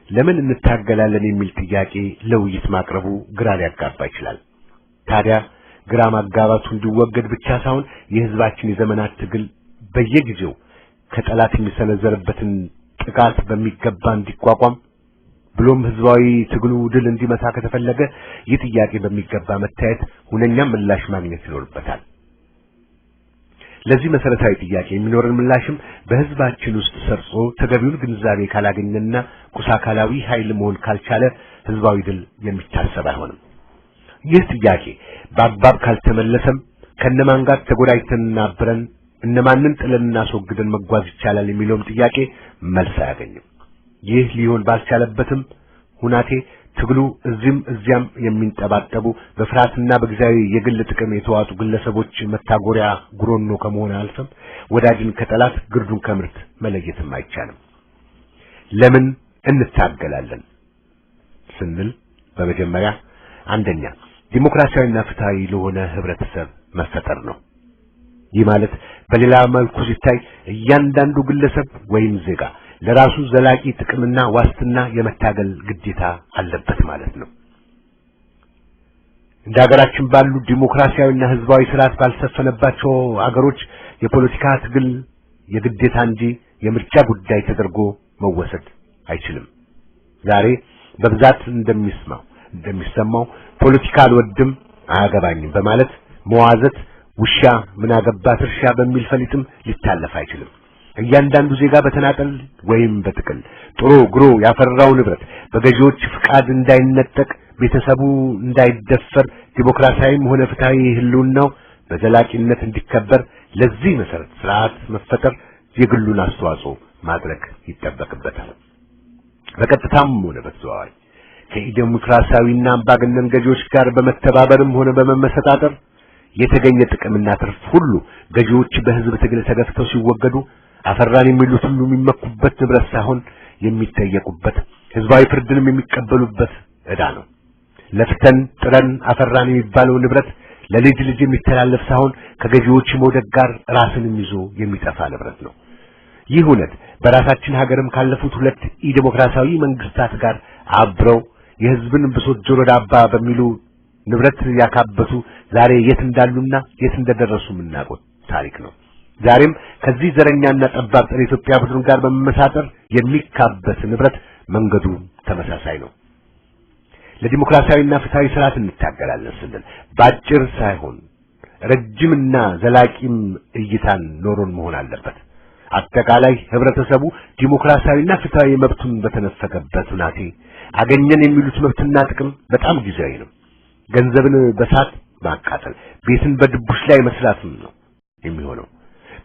ለምን እንታገላለን የሚል ጥያቄ ለውይይት ማቅረቡ ግራ ሊያጋባ ይችላል። ታዲያ ግራ ማጋባቱ እንዲወገድ ብቻ ሳይሆን የሕዝባችን የዘመናት ትግል በየጊዜው ከጠላት የሚሰነዘርበትን ጥቃት በሚገባ እንዲቋቋም ብሎም ሕዝባዊ ትግሉ ድል እንዲመታ ከተፈለገ ይህ ጥያቄ በሚገባ መታየት ሁነኛ ምላሽ ማግኘት ይኖርበታል። ለዚህ መሰረታዊ ጥያቄ የሚኖርን ምላሽም በሕዝባችን ውስጥ ሰርጾ ተገቢውን ግንዛቤ ካላገኘና ቁሳካላዊ ኃይል መሆን ካልቻለ ሕዝባዊ ድል የሚታሰብ አይሆንም። ይህ ጥያቄ በአግባብ ካልተመለሰም ከነማን ጋር ተጎዳጅተንና አብረን እነማንን ጥለን እናስወግደን መጓዝ ይቻላል የሚለውም ጥያቄ መልስ አያገኝም። ይህ ሊሆን ባልቻለበትም ሁናቴ ትግሉ እዚህም እዚያም የሚንጠባጠቡ በፍርሃትና በጊዜያዊ የግል ጥቅም የተዋጡ ግለሰቦች መታጎሪያ ጉሮኖ ከመሆን አልፈም ወዳጅን ከጠላት ግርዱን ከምርት መለየትም አይቻልም። ለምን እንታገላለን ስንል በመጀመሪያ አንደኛ ዲሞክራሲያዊና ፍትሃዊ ለሆነ ህብረተሰብ መፈጠር ነው። ይህ ማለት በሌላ መልኩ ሲታይ እያንዳንዱ ግለሰብ ወይም ዜጋ ለራሱ ዘላቂ ጥቅምና ዋስትና የመታገል ግዴታ አለበት ማለት ነው። እንደ ሀገራችን ባሉ ዲሞክራሲያዊና ህዝባዊ ስርዓት ባልሰፈነባቸው አገሮች የፖለቲካ ትግል የግዴታ እንጂ የምርጫ ጉዳይ ተደርጎ መወሰድ አይችልም። ዛሬ በብዛት እንደሚሰማው ፖለቲካ አልወድም አያገባኝም በማለት መዋዘት ውሻ ምን አገባት እርሻ በሚል ፈሊጥም ሊታለፍ አይችልም። እያንዳንዱ ዜጋ በተናጠል ወይም በጥቅል ጥሮ ግሮ ያፈራው ንብረት በገዢዎች ፍቃድ እንዳይነጠቅ፣ ቤተሰቡ እንዳይደፈር፣ ዲሞክራሲያዊም ሆነ ፍትሃዊ ህልውናው በዘላቂነት እንዲከበር ለዚህ መሰረት ስርዓት መፈጠር የግሉን አስተዋጽኦ ማድረግ ይጠበቅበታል። በቀጥታም ሆነ በተዘዋዋሪ ከዲሞክራሲያዊና አምባገነን ገዢዎች ጋር በመተባበርም ሆነ በመመሰጣጠር የተገኘ ጥቅምና ትርፍ ሁሉ ገዢዎች በህዝብ ትግል ተገፍተው ሲወገዱ አፈራን የሚሉት ሁሉ የሚመኩበት ንብረት ሳይሆን የሚጠየቁበት ህዝባዊ ፍርድንም የሚቀበሉበት ዕዳ ነው። ለፍተን ጥረን አፈራን የሚባለው ንብረት ለልጅ ልጅ የሚተላለፍ ሳይሆን ከገዢዎች መውደቅ ጋር ራስንም ይዞ የሚጠፋ ንብረት ነው። ይህ እውነት በራሳችን ሀገርም ካለፉት ሁለት ዲሞክራሲያዊ መንግስታት ጋር አብረው የህዝብን ብሶት ጆሮ ዳባ በሚሉ ንብረት ያካበቱ ዛሬ የት እንዳሉና የት እንደደረሱ የምናውቀው ታሪክ ነው። ዛሬም ከዚህ ዘረኛና ጠባብ ጸረ ኢትዮጵያ ቡድን ጋር በመመሳጠር የሚካበት ንብረት መንገዱ ተመሳሳይ ነው። ለዲሞክራሲያዊና ፍትሃዊ ስርዓት እንታገላለን ስንል ባጭር ሳይሆን ረጅምና ዘላቂም እይታን ኖሮን መሆን አለበት። አጠቃላይ ህብረተሰቡ ዲሞክራሲያዊና ፍትሃዊ መብቱን በተነፈገበት ሁናቴ አገኘን የሚሉት መብትና ጥቅም በጣም ጊዜያዊ ነው። ገንዘብን በሳት ማቃጠል፣ ቤትን በድቡሽ ላይ መስራትም ነው የሚሆነው።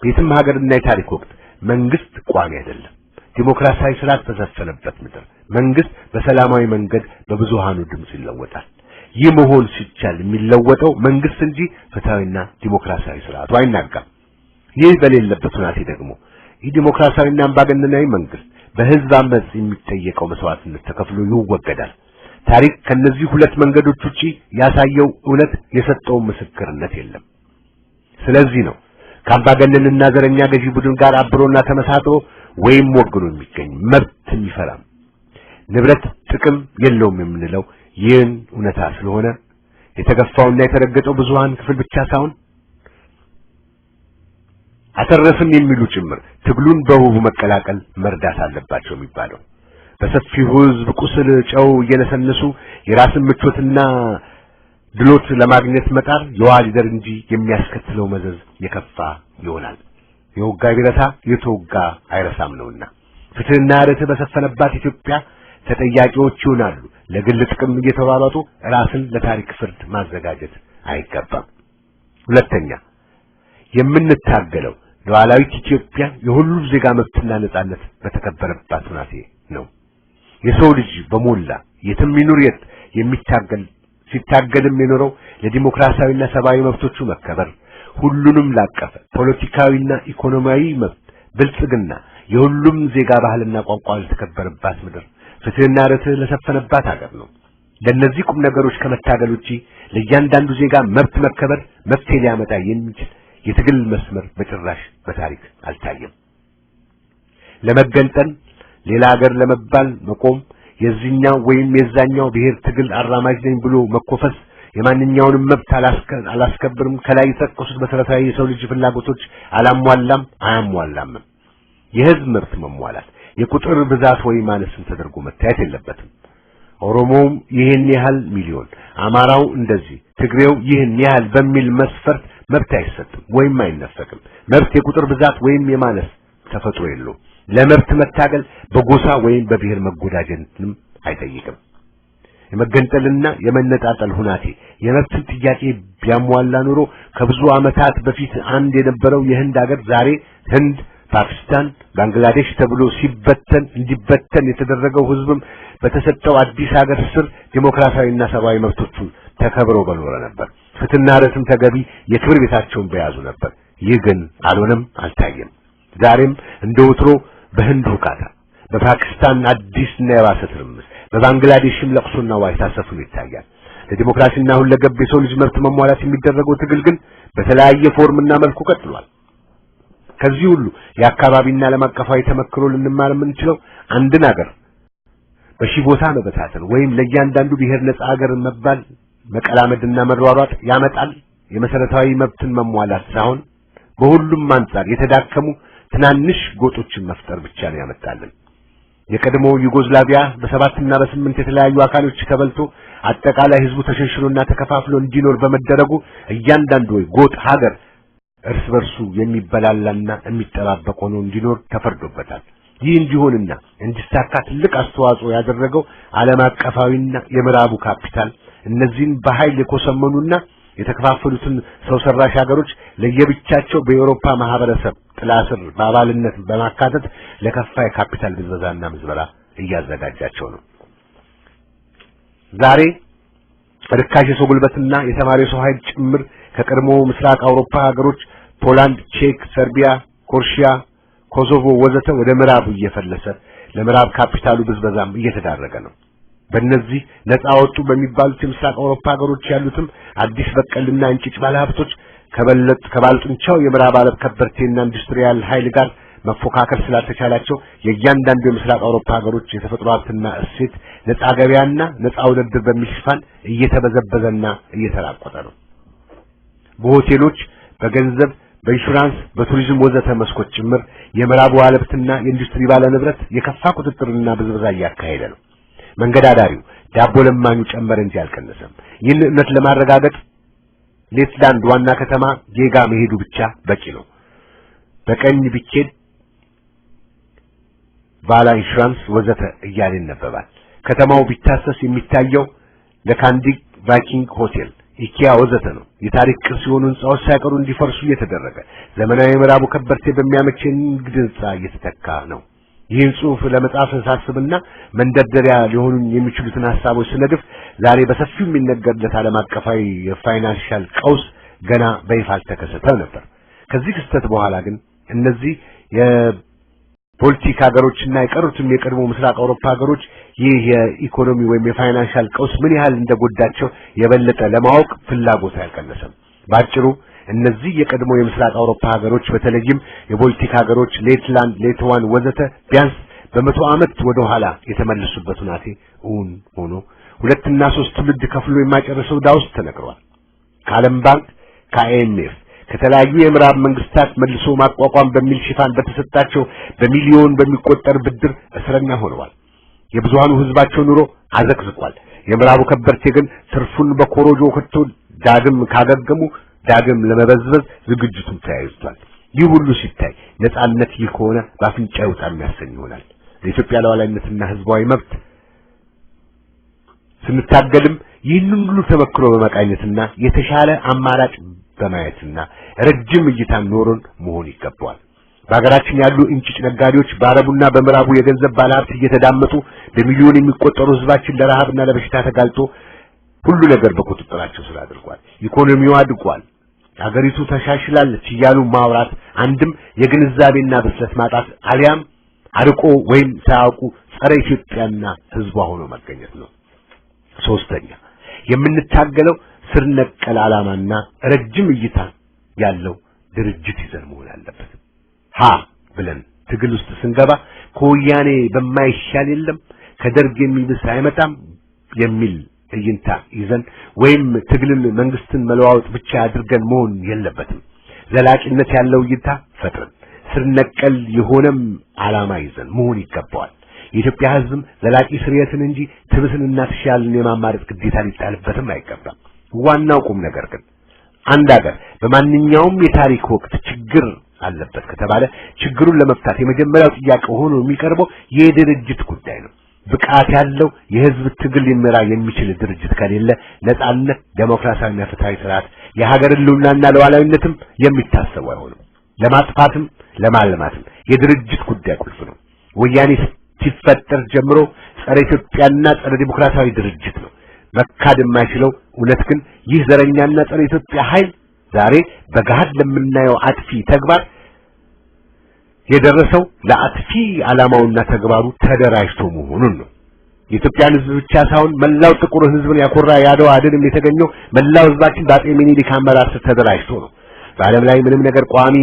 ቤትም ሀገርና የታሪክ ወቅት መንግስት ቋሚ አይደለም። ዲሞክራሲያዊ ስርዓት በሰፈነበት ምድር መንግስት በሰላማዊ መንገድ በብዙሃኑ ድምጽ ይለወጣል። ይህ መሆን ሲቻል የሚለወጠው መንግስት እንጂ ፍትሃዊና ዲሞክራሲያዊ ስርዓቱ አይናጋም። ይህ በሌለበት ሁናቴ ደግሞ ይህ ዲሞክራሲያዊና አምባገነናዊ መንግስት በህዝብ አመጽ የሚጠየቀው መስዋዕትነት ተከፍሎ ይወገዳል። ታሪክ ከነዚህ ሁለት መንገዶች ውጪ ያሳየው እውነት የሰጠው ምስክርነት የለም። ስለዚህ ነው ከአምባገነንና ዘረኛ ገዢ ቡድን ጋር አብሮና ተመሳጥሮ ወይም ወግኖ የሚገኝ መብት የሚፈራም ንብረት ጥቅም የለውም የምንለው ይህን እውነታ ስለሆነ የተገፋውና የተረገጠው ብዙሃን ክፍል ብቻ ሳይሆን አተረፍን የሚሉ ጭምር ትግሉን በውቡ መቀላቀል መርዳት አለባቸው የሚባለው በሰፊው ህዝብ ቁስል ጨው እየነሰነሱ የራስን ምቾትና ድሎት ለማግኘት መጣር የዋሊደር እንጂ የሚያስከትለው መዘዝ የከፋ ይሆናል። የወጋ ቢረሳ የተወጋ አይረሳም ነውና ፍትህና ርትዕ በሰፈነባት ኢትዮጵያ ተጠያቂዎች ይሆናሉ። ለግል ጥቅም እየተባባጡ ራስን ለታሪክ ፍርድ ማዘጋጀት አይገባም። ሁለተኛ የምንታገለው ሉዓላዊት ኢትዮጵያ የሁሉም ዜጋ መብትና ነጻነት በተከበረባት ሁናቴ ነው። የሰው ልጅ በሞላ የትም ይኑር የት ሲታገልም የኖረው ለዲሞክራሲያዊና ሰብአዊ መብቶቹ መከበር፣ ሁሉንም ላቀፈ ፖለቲካዊና ኢኮኖሚያዊ መብት ብልጽግና፣ የሁሉም ዜጋ ባህልና ቋንቋ ለተከበረባት ምድር፣ ፍትህና ርትዕ ለሰፈነባት ሀገር ነው። ለነዚህ ቁም ነገሮች ከመታገል ውጪ ለእያንዳንዱ ዜጋ መብት መከበር መፍትሄ ሊያመጣ የሚችል የትግል መስመር በጭራሽ በታሪክ አልታየም። ለመገንጠል ሌላ ሀገር ለመባል መቆም፣ የዚህኛው ወይም የዛኛው ብሔር ትግል አራማጅ ነኝ ብሎ መኮፈስ የማንኛውንም መብት አላስከብርም፣ ከላይ የተጠቀሱት መሰረታዊ የሰው ልጅ ፍላጎቶች አያሟላም። የህዝብ መብት መሟላት የቁጥር ብዛት ወይ ማነስን ተደርጎ መታየት የለበትም። ኦሮሞውም ይህን ያህል ሚሊዮን፣ አማራው እንደዚህ፣ ትግሬው ይህን ያህል በሚል መስፈርት መብት አይሰጥም ወይም አይነፈቅም። መብት የቁጥር ብዛት ወይም የማነስ ተፈጥሮ የለውም። ለመብት መታገል በጎሳ ወይም በብሔር መጎዳጀትንም አይጠይቅም። የመገንጠልና የመነጣጠል ሁናቴ የመብት ጥያቄ ቢያሟላ ኑሮ ከብዙ ዓመታት በፊት አንድ የነበረው የህንድ ሀገር ዛሬ ህንድ፣ ፓኪስታን፣ ባንግላዴሽ ተብሎ እንዲበተን የተደረገው ህዝብም በተሰጠው አዲስ ሀገር ስር ዲሞክራሲያዊና ሰብአዊ መብቶቹ ተከብረው በኖረ ነበር። ፍትህና ርትዕም ተገቢ የክብር ቤታቸውን በያዙ ነበር። ይህ ግን አልሆነም፣ አልታየም። ዛሬም እንደ ወትሮ በህንድ ሁካታ፣ በፓኪስታን አዲስና የባሰ ትርምስ፣ በባንግላዴሽም ለቅሶና ዋይታ ሰፍኖ ይታያል። ለዲሞክራሲና ሁለገብ የሰው ልጅ መብት መሟላት የሚደረገው ትግል ግን በተለያየ ፎርምና መልኩ ቀጥሏል። ከዚህ ሁሉ የአካባቢና ዓለም አቀፋዊ ተመክሮ ልንማር የምንችለው አንድን ሀገር በሺህ ቦታ መበታተን ወይም ለእያንዳንዱ ብሔር ነጻ ሀገር መባል መቀላመድና መሯሯጥ ያመጣል የመሰረታዊ መብትን መሟላት ሳይሆን በሁሉም አንጻር የተዳከሙ ትናንሽ ጎጦችን መፍጠር ብቻ ነው ያመጣልን። የቀድሞ ዩጎዝላቪያ በ7 እና በ8 የተለያዩ አካሎች ተበልቶ አጠቃላይ ህዝቡ ተሸንሽሎና ተከፋፍሎ እንዲኖር በመደረጉ እያንዳንዱ ጎጥ ሀገር እርስ በርሱ የሚበላላና የሚጠባበቅ ሆኖ እንዲኖር ተፈርዶበታል። ይህ እንዲሆንና እንዲሳካ ትልቅ አስተዋጽኦ ያደረገው ዓለም አቀፋዊና የምዕራቡ ካፒታል እነዚህን በኃይል የኮሰመኑና የተከፋፈሉትን ሰው ሰራሽ ሀገሮች ለየብቻቸው በአውሮፓ ማህበረሰብ ጥላ ስር በአባልነት በማካተት ለከፋ የካፒታል ብዝበዛና ምዝበራ እያዘጋጃቸው ነው። ዛሬ ርካሽ የሰው ጉልበትና የተማሪ ሰው ኃይል ጭምር ከቀድሞ ምስራቅ አውሮፓ ሀገሮች ፖላንድ፣ ቼክ፣ ሰርቢያ፣ ኮርሺያ፣ ኮሶቮ ወዘተ ወደ ምዕራቡ እየፈለሰ ለምዕራብ ካፒታሉ ብዝበዛም እየተዳረገ ነው። በእነዚህ ነፃ ወጡ በሚባሉት የምስራቅ አውሮፓ ሀገሮች ያሉትም አዲስ በቀልና እንጭጭ ባለሀብቶች ከባለጡንቻው የምዕራብ አረብ ከበርቴና ኢንዱስትሪያል ኃይል ጋር መፎካከር ስላልተቻላቸው የእያንዳንዱ የምስራቅ አውሮፓ ሀገሮች የተፈጥሮ ሀብትና እሴት ነፃ ገበያና ነፃ ውድድር በሚል ሽፋን እየተበዘበዘና እየተራቆተ ነው። በሆቴሎች፣ በገንዘብ፣ በኢንሹራንስ፣ በቱሪዝም ወዘተ መስኮች ጭምር የምዕራቡ ባለሀብትና የኢንዱስትሪ ባለንብረት የከፋ ቁጥጥርና ብዝበዛ እያካሄደ ነው። መንገዳዳሪው ዳቦ ለማኙ ጨመረ እንጂ አልቀነሰም። ይህን እውነት ለማረጋገጥ ሌትላንድ ዋና ከተማ ጌጋ መሄዱ ብቻ በቂ ነው። በቀኝ ቢኬድ ቫላ ኢንሹራንስ ወዘተ እያለ ይነበባል። ከተማው ቢታሰስ የሚታየው ለካንዲግ ቫይኪንግ ሆቴል፣ ኢኪያ ወዘተ ነው። የታሪክ ቅርስ የሆኑ ህንጻዎች ሳይቀሩ እንዲፈርሱ እየተደረገ ዘመናዊ ምዕራቡ ከበርቴ በሚያመች የንግድ ህንጻ እየተተካ ነው። ይህን ጽሑፍ ለመጻፍ ሳስብና መንደርደሪያ ሊሆኑ የሚችሉትን ሐሳቦች ስነድፍ ዛሬ በሰፊው የሚነገርለት ዓለም አቀፋዊ የፋይናንሻል ቀውስ ገና በይፋ አልተከሰተም ነበር። ከዚህ ክስተት በኋላ ግን እነዚህ የፖለቲካ ሀገሮችና የቀሩትም የቀድሞ ምስራቅ አውሮፓ ሀገሮች ይህ የኢኮኖሚ ወይም የፋይናንሻል ቀውስ ምን ያህል እንደጎዳቸው የበለጠ ለማወቅ ፍላጎት አልቀነሰም። ባጭሩ እነዚህ የቀድሞ የምስራቅ አውሮፓ ሀገሮች በተለይም የቦልቲክ ሀገሮች ሌትላንድ፣ ሌትዋን ወዘተ ቢያንስ በ100 ዓመት ወደ ኋላ የተመለሱበት ሁናቴ እውን ሆኖ 2 እና 3 ትውልድ ከፍሎ የማይጨርሰው ዕዳ ውስጥ ተነግሯል። ከዓለም ባንክ፣ ከአይኤምኤፍ፣ ከተለያዩ የምዕራብ መንግስታት መልሶ ማቋቋም በሚል ሽፋን በተሰጣቸው በሚሊዮን በሚቆጠር ብድር እስረኛ ሆነዋል። የብዙሃኑ ህዝባቸው ኑሮ አዘቅዝቋል። የምዕራቡ ከበርቴ ግን ትርፉን በኮሮጆ ከቶ ዳግም ካገገሙ ዳግም ለመበዝበዝ ዝግጅቱን ተያይዟል። ይህ ሁሉ ሲታይ ነጻነት ይህ ከሆነ በአፍንጫ ይውጣ የሚያሰኝ ይሆናል። ለኢትዮጵያ ሉዓላዊነትና ህዝባዊ መብት ስንታገልም ይህንን ሁሉ ተመክሮ በመቃኘትና የተሻለ አማራጭ በማየትና ረጅም እይታ ኖሮን መሆን ይገባዋል። በሀገራችን ያሉ እንጭጭ ነጋዴዎች በአረቡና በምዕራቡ የገንዘብ ባለሀብት እየተዳመጡ በሚሊዮን የሚቆጠሩ ህዝባችን ለረሃብና ለበሽታ ተጋልጦ ሁሉ ነገር በቁጥጥራቸው ስር አድርጓል። ኢኮኖሚው አድጓል፣ ሀገሪቱ ተሻሽላለች እያሉ ማውራት አንድም የግንዛቤና ብስለት ማጣት አሊያም አርቆ ወይም ሳያውቁ ጸረ ኢትዮጵያና ህዝቧ ሆኖ መገኘት ነው። ሶስተኛ የምንታገለው ስር ነቀል ዓላማና ረጅም እይታ ያለው ድርጅት ይዘን መሆን አለበት። ብለን ትግል ውስጥ ስንገባ ከወያኔ በማይሻል የለም ከደርግ የሚብስ አይመጣም የሚል እይንታ ይዘን ወይም ትግልን መንግስትን መለዋወጥ ብቻ አድርገን መሆን የለበትም። ዘላቂነት ያለው እይታ ፈጥረን ስር ነቀል የሆነም ዓላማ ይዘን መሆን ይገባዋል። የኢትዮጵያ ህዝብም ዘላቂ ስርየትን እንጂ ትብስንና ተሻልን የማማረጥ ግዴታ ሊጣልበትም አይገባም። ዋናው ቁም ነገር ግን አንድ ሀገር በማንኛውም የታሪክ ወቅት ችግር አለበት ከተባለ ችግሩን ለመፍታት የመጀመሪያው ጥያቄ ሆኖ የሚቀርበው የድርጅት ጉዳይ ነው። ብቃት ያለው የህዝብ ትግል ሊመራ የሚችል ድርጅት ከሌለ ነጻነት፣ ዴሞክራሲያዊና ፍትሃዊ ስርዓት የሀገር ህልውናና ሉዓላዊነትም የሚታሰቡ አይሆንም። ለማጥፋትም ለማልማትም የድርጅት ጉዳይ ቁልፍ ነው። ወያኔ ሲፈጠር ጀምሮ ጸረ ኢትዮጵያና ጸረ ዲሞክራሲያዊ ድርጅት ነው። መካድ የማይችለው እውነት ግን ይህ ዘረኛና ጸረ ኢትዮጵያ ኃይል ዛሬ በጋድ ለምናየው አጥፊ ተግባር የደረሰው ለአጥፊ ዓላማውና ተግባሩ ተደራጅቶ መሆኑን ነው። የኢትዮጵያን ህዝብ ብቻ ሳይሆን መላው ጥቁር ህዝብን ያኮራ ያደዋ ድልም የተገኘው መላው ህዝባችን በአፄ ምኒልክ አመራር ስር ተደራጅቶ ነው። በዓለም ላይ ምንም ነገር ቋሚ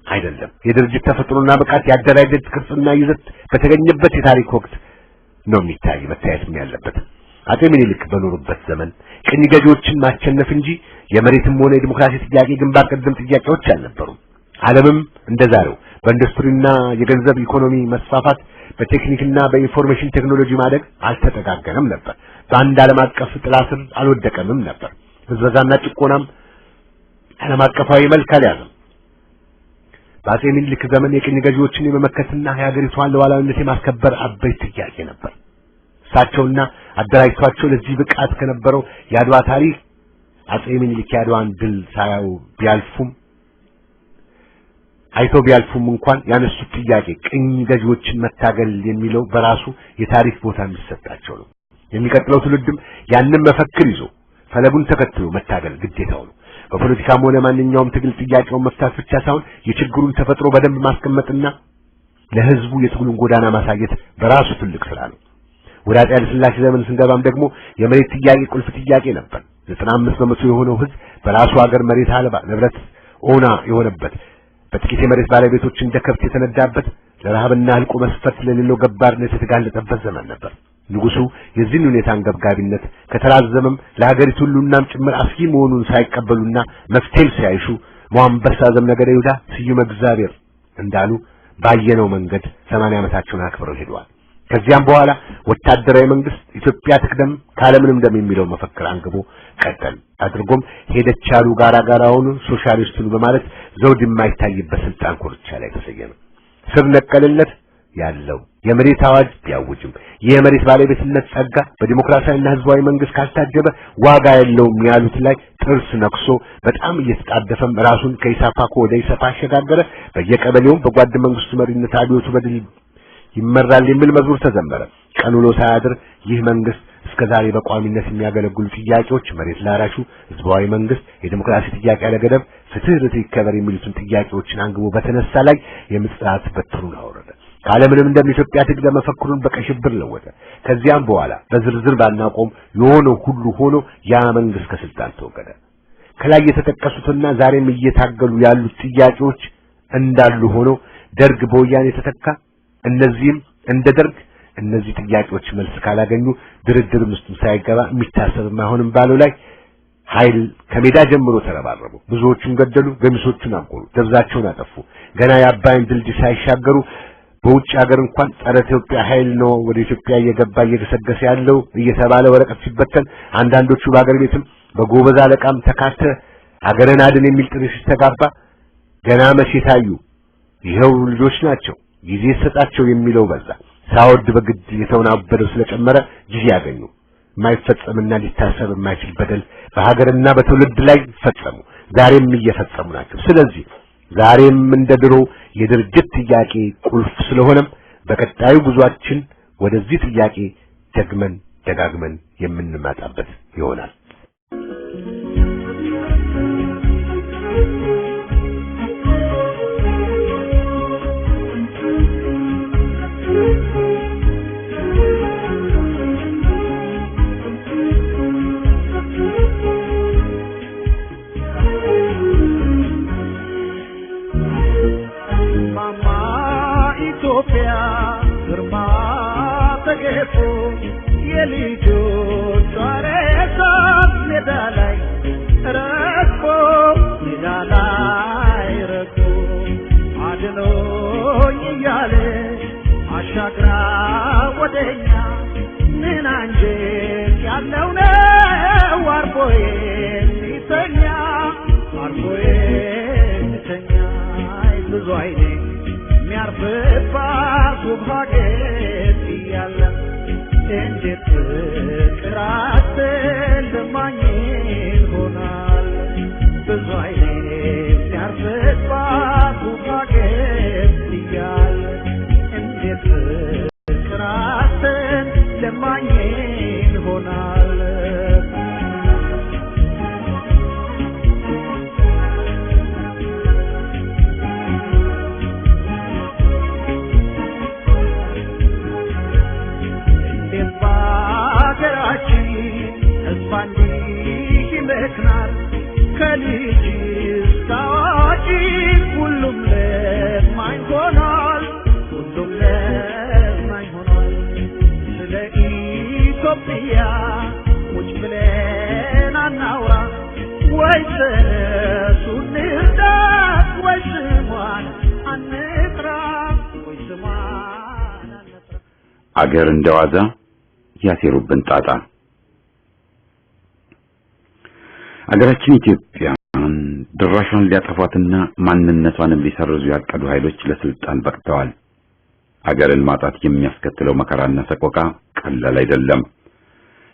አይደለም። የድርጅት ተፈጥሮና ብቃት ያደራጀት ቅርጽና ይዘት በተገኘበት የታሪክ ወቅት ነው መታየትም ያለበት። አፄ ምኒልክ በኖሩበት ዘመን ቅኝ ገዢዎችን ማቸነፍ እንጂ የመሬትም ሆነ የዲሞክራሲ ጥያቄ ግንባር ቀደም ጥያቄዎች አልነበሩም። ዓለምም እንደዛሬው በኢንዱስትሪና የገንዘብ ኢኮኖሚ መስፋፋት በቴክኒክና በኢንፎርሜሽን ቴክኖሎጂ ማደግ አልተጠጋገነም ነበር። በአንድ ዓለም አቀፍ ጥላ ስር አልወደቀምም ነበር። ብዝበዛና ጭቆናም ዓለም አቀፋዊ መልክ አልያዘም። በአፄ ምኒልክ ዘመን የቅኝ ገዢዎችን የመመከትና የሀገሪቷን ሉዓላዊነት የማስከበር አበይት ጥያቄ ነበር። እሳቸውና አደራጅቷቸው ለዚህ ብቃት ከነበረው የአድዋ ታሪክ አፄ ምኒልክ የአድዋን ድል ሳያዩ ቢያልፉም እንኳን ያነሱት ጥያቄ ቅኝ ገዢዎችን መታገል የሚለው በራሱ የታሪክ ቦታ የሚሰጣቸው ነው። የሚቀጥለው ትውልድም ያንን መፈክር ይዞ ፈለጉን ተከትሎ መታገል ግዴታው ነው። በፖለቲካም ሆነ ማንኛውም ትግል ጥያቄውን መፍታት ብቻ ሳይሆን የችግሩን ተፈጥሮ በደንብ ማስቀመጥና ለህዝቡ የትግሉን ጎዳና ማሳየት በራሱ ትልቅ ስራ ነው። ወደ አፄ ኃይለ ሥላሴ ዘመን ስንገባም ደግሞ የመሬት ጥያቄ ቁልፍ ጥያቄ ነበር። 95% የሆነው ህዝብ በራሱ ሀገር መሬት አልባ ንብረት ኦና የሆነበት በጥቂት የመሬት ባለቤቶች እንደ ከብት የተነዳበት ለረሃብና ህልቆ መስፈርት ለሌለው ገባርነት የተጋለጠበት ዘመን ነበር። ንጉሱ የዚህን ሁኔታ አንገብጋቢነት ከተራዘመም ለሀገሪቱ ሁሉናም ጭምር አስጊ መሆኑን ሳይቀበሉና መፍትሄ ሳይሹ ሞአንበሳ ዘምነገደ ይሁዳ ስዩመ እግዚአብሔር እንዳሉ ባየነው መንገድ 80 ዓመታቸውን አክብረው ሄደዋል። ከዚያም በኋላ ወታደራዊ መንግስት ኢትዮጵያ ትቅደም ካለምንም ደም የሚለው መፈክር አንግቦ ቀጠል አድርጎም ሄደች ያሉ ጋራውን ሶሻሊስቱን በማለት ዘውድ የማይታይበት ስልጣን ኮርቻ ላይ ተሰየመ። ስር ነቀልነት ያለው የመሬት አዋጅ ቢያውጅም የመሬት ባለቤትነት ጸጋ በዲሞክራሲያዊና ህዝባዊ መንግስት ካልታጀበ ዋጋ የለውም ያሉት ላይ ጥርስ ነክሶ በጣም እየተጣደፈም ራሱን ከኢሳፓኮ ወደ ኢሰፓ አሸጋገረ። በየቀበሌው በጓድ መንግስቱ መሪነት አብዮቱ በድል ይመራል የሚል መዝሙር ተዘመረ። ቀን ውሎ ሳያድር ይህ መንግስት እስከዛሬ በቋሚነት የሚያገለግሉ ጥያቄዎች መሬት ላራሹ፣ ህዝባዊ መንግስት፣ የዲሞክራሲ ጥያቄ ያለገደብ፣ ፍትህ ይከበር የሚሉትን ጥያቄዎችን አንግቦ በተነሳ ላይ የምጽአት በትሩን አወረደ። ካለምንም እንደ ኢትዮጵያ ትግል መፈክሩን በቀይ ሽብር ለወጠ። ከዚያም በኋላ በዝርዝር ባናቆም የሆነው ሁሉ ሆኖ ያ መንግስት ከስልጣን ተወገደ። ከላይ የተጠቀሱትና ዛሬም እየታገሉ ያሉት ጥያቄዎች እንዳሉ ሆኖ ደርግ በወያኔ ተተካ። እነዚህም እንደ ደርግ እነዚህ ጥያቄዎች መልስ ካላገኙ ድርድር ውስጥ ሳይገባ የሚታሰብም አይሆንም ባለው ላይ ኃይል ከሜዳ ጀምሮ ተረባረቡ። ብዙዎቹን ገደሉ፣ ገሚሶቹን አቆሉ፣ ደብዛቸውን አጠፉ። ገና የአባይን ድልድይ ሳይሻገሩ በውጭ ሀገር እንኳን ጸረ ኢትዮጵያ ኃይል ነው ወደ ኢትዮጵያ እየገባ እየገሰገሰ ያለው እየተባለ ወረቀት ሲበተን አንዳንዶቹ በአገር ቤትም በጎበዝ አለቃም ተካተ ሀገርን አድን የሚል ጥሪ ሲስተጋባ ገና መቼ ታዩ፣ ይኸው ልጆች ናቸው ጊዜ ሰጣቸው የሚለው በዛ። ሳወድ በግድ የተወናበደው ስለጨመረ ጊዜ ያገኙ። ማይፈጸምና ሊታሰብ የማይችል በደል በሀገርና በትውልድ ላይ ፈጸሙ፣ ዛሬም እየፈጸሙ ናቸው። ስለዚህ ዛሬም እንደ ድሮ የድርጅት ጥያቄ ቁልፍ ስለሆነም በቀጣዩ ጉዟችን ወደዚህ ጥያቄ ደጋግመን የምንመጣበት ይሆናል። አገር እንደዋዛ ያሴሩብን ጣጣ። አገራችን ኢትዮጵያን ድራሿን ሊያጠፏትና ማንነቷንም ሊሰርዙ ያቀዱ ኃይሎች ለስልጣን በቅተዋል። አገርን ማጣት የሚያስከትለው መከራና ሰቆቃ ቀላል አይደለም።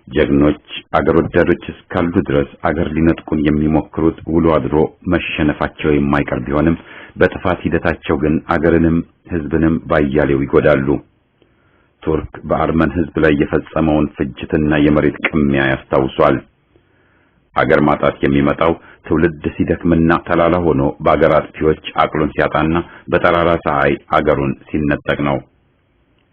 ጀግኖች አገር ወዳዶች እስካሉ ድረስ አገር ሊነጥቁን የሚሞክሩት ውሎ አድሮ መሸነፋቸው የማይቀር ቢሆንም በጥፋት ሂደታቸው ግን አገርንም ሕዝብንም ባያሌው ይጎዳሉ። ቱርክ በአርመን ሕዝብ ላይ የፈጸመውን ፍጅትና የመሬት ቅሚያ ያስታውሷል። አገር ማጣት የሚመጣው ትውልድ ሲደክምና ተላላ ሆኖ በአገር አጥፊዎች አቅሉን ሲያጣና በጠራራ ፀሐይ አገሩን ሲነጠቅ ነው።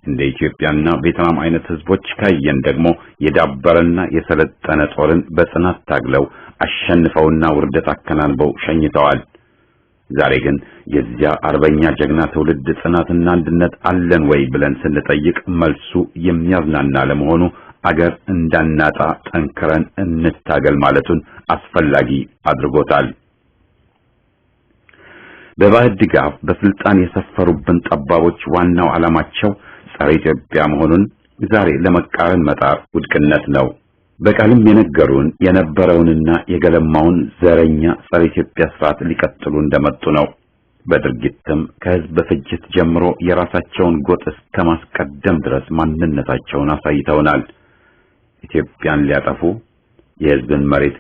እንደ ኢትዮጵያና ቬትናም አይነት ሕዝቦች ካየን ደግሞ የዳበረና የሰለጠነ ጦርን በጽናት ታግለው አሸንፈውና ውርደት አከናንበው ሸኝተዋል። ዛሬ ግን የዚያ አርበኛ ጀግና ትውልድ ጽናትና አንድነት አለን ወይ ብለን ስንጠይቅ መልሱ የሚያዝናና ለመሆኑ አገር እንዳናጣ ጠንክረን እንታገል ማለቱን አስፈላጊ አድርጎታል። በባዕድ ድጋፍ በስልጣን የሰፈሩብን ጠባቦች ዋናው ዓላማቸው ጸረ ኢትዮጵያ መሆኑን ዛሬ ለመቃረን መጣር ውድቅነት ነው። በቃልም የነገሩን የነበረውንና የገለማውን ዘረኛ ጸረ ኢትዮጵያ ስርዓት ሊቀጥሉ እንደመጡ ነው። በድርጊትም ከህዝብ ፍጅት ጀምሮ የራሳቸውን ጎጥ እስከ ማስቀደም ድረስ ማንነታቸውን አሳይተውናል። ኢትዮጵያን ሊያጠፉ የህዝብን መሬት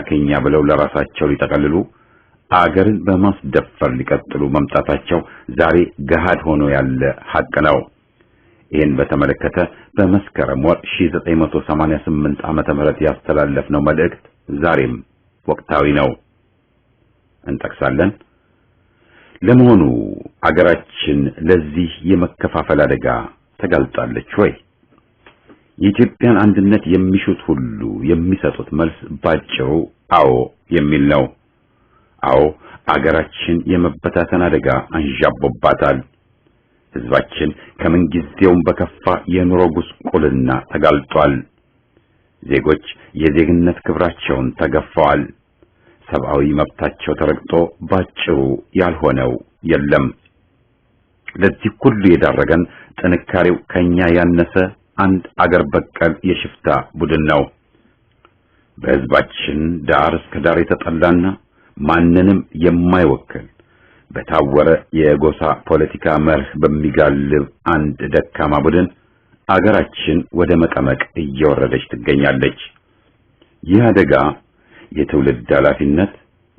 ከኛ ብለው ለራሳቸው ሊጠቀልሉ አገርን በማስደፈር ሊቀጥሉ መምጣታቸው ዛሬ ገሃድ ሆኖ ያለ ሐቅ ነው። ይህን በተመለከተ በመስከረም ወር 1988 ዓመተ ምህረት ያስተላለፍነው መልእክት ዛሬም ወቅታዊ ነው። እንጠቅሳለን። ለመሆኑ አገራችን ለዚህ የመከፋፈል አደጋ ተጋልጣለች ወይ? የኢትዮጵያን አንድነት የሚሹት ሁሉ የሚሰጡት መልስ ባጭሩ አዎ የሚል ነው። አዎ አገራችን የመበታተን አደጋ አንዣቦባታል። ህዝባችን ከምንጊዜውም በከፋ የኑሮ ጉስቁልና ተጋልጧል። ዜጎች የዜግነት ክብራቸውን ተገፈዋል። ሰብአዊ መብታቸው ተረግጦ ባጭሩ ያልሆነው የለም። ለዚህ ሁሉ የዳረገን ጥንካሬው ከኛ ያነሰ አንድ አገር በቀል የሽፍታ ቡድን ነው። በህዝባችን ዳር እስከ ዳር የተጠላና ማንንም የማይወክል በታወረ የጎሳ ፖለቲካ መርህ በሚጋልብ አንድ ደካማ ቡድን አገራችን ወደ መቀመቅ እየወረደች ትገኛለች። ይህ አደጋ የትውልድ ኃላፊነት፣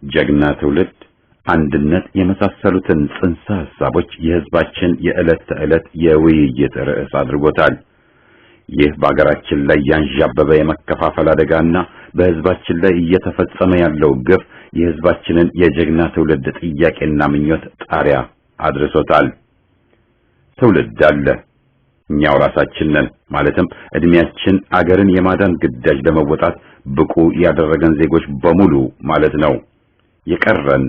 ጀግና ትውልድ፣ አንድነት የመሳሰሉትን ጽንሰ ሐሳቦች የሕዝባችን የዕለት ተዕለት የውይይት ርዕስ አድርጎታል። ይህ በአገራችን ላይ ያንዣበበ የመከፋፈል አደጋና በሕዝባችን ላይ እየተፈጸመ ያለው ግፍ የሕዝባችንን የጀግና ትውልድ ጥያቄና ምኞት ጣሪያ አድርሶታል። ትውልድ አለ፣ እኛው ራሳችን ነን። ማለትም እድሜያችን አገርን የማዳን ግዳጅ ለመወጣት ብቁ ያደረገን ዜጎች በሙሉ ማለት ነው። የቀረን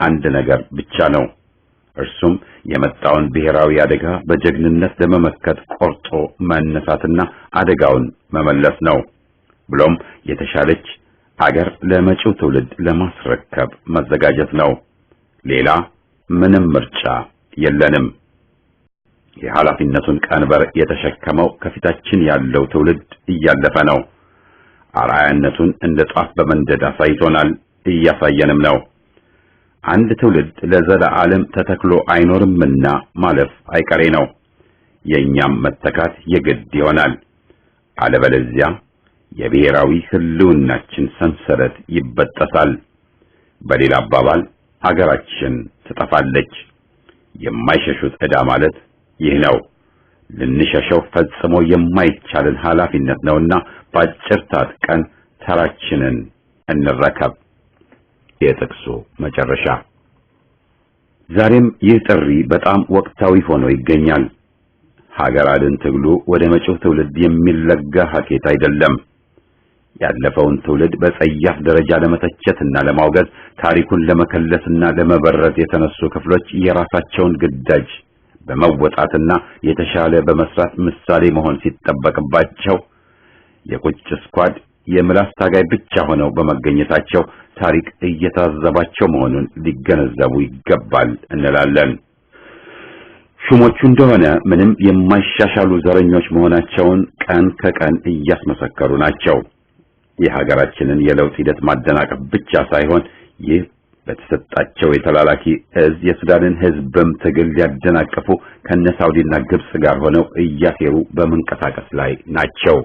አንድ ነገር ብቻ ነው። እርሱም የመጣውን ብሔራዊ አደጋ በጀግንነት ለመመከት ቆርጦ መነሳትና አደጋውን መመለስ ነው። ብሎም የተሻለች አገር ለመጪው ትውልድ ለማስረከብ መዘጋጀት ነው። ሌላ ምንም ምርጫ የለንም። የኃላፊነቱን ቀንበር የተሸከመው ከፊታችን ያለው ትውልድ እያለፈ ነው። አርአያነቱን እንደ ጧፍ በመንደድ አሳይቶናል፣ እያሳየንም ነው። አንድ ትውልድ ለዘላለም ተተክሎ አይኖርምና ማለፍ አይቀሬ ነው። የኛም መተካት የግድ ይሆናል። አለበለዚያ የብሔራዊ ሕልውናችን ሰንሰለት ይበጠሳል። በሌላ አባባል አገራችን ትጠፋለች። የማይሸሹት ዕዳ ማለት ይህ ነው። ልንሸሸው ፈጽሞ የማይቻልን ኃላፊነት ነውና በአጭር ታጥቀን ተራችንን እንረከብ። የጥቅሱ መጨረሻ። ዛሬም ይህ ጥሪ በጣም ወቅታዊ ሆኖ ይገኛል። ሀገር አድን ትግሉ ወደ መጪው ትውልድ የሚለጋ ሀኬት አይደለም። ያለፈውን ትውልድ በጸያፍ ደረጃ ለመተቸትና ለማውገዝ፣ ታሪኩን ለመከለስና ለመበረዝ የተነሱ ክፍሎች የራሳቸውን ግዳጅ በመወጣትና የተሻለ በመስራት ምሳሌ መሆን ሲጠበቅባቸው የቁጭ ስኳድ የምላስ ታጋይ ብቻ ሆነው በመገኘታቸው ታሪክ እየታዘባቸው መሆኑን ሊገነዘቡ ይገባል እንላለን። ሹሞቹ እንደሆነ ምንም የማይሻሻሉ ዘረኞች መሆናቸውን ቀን ከቀን እያስመሰከሩ ናቸው። የሀገራችንን የለውጥ ሂደት ማደናቀፍ ብቻ ሳይሆን ይህ በተሰጣቸው የተላላኪ እዝ የሱዳንን ሕዝብም ትግል ሊያደናቅፉ ከነሳውዲና ግብጽ ጋር ሆነው እያሴሩ በመንቀሳቀስ ላይ ናቸው።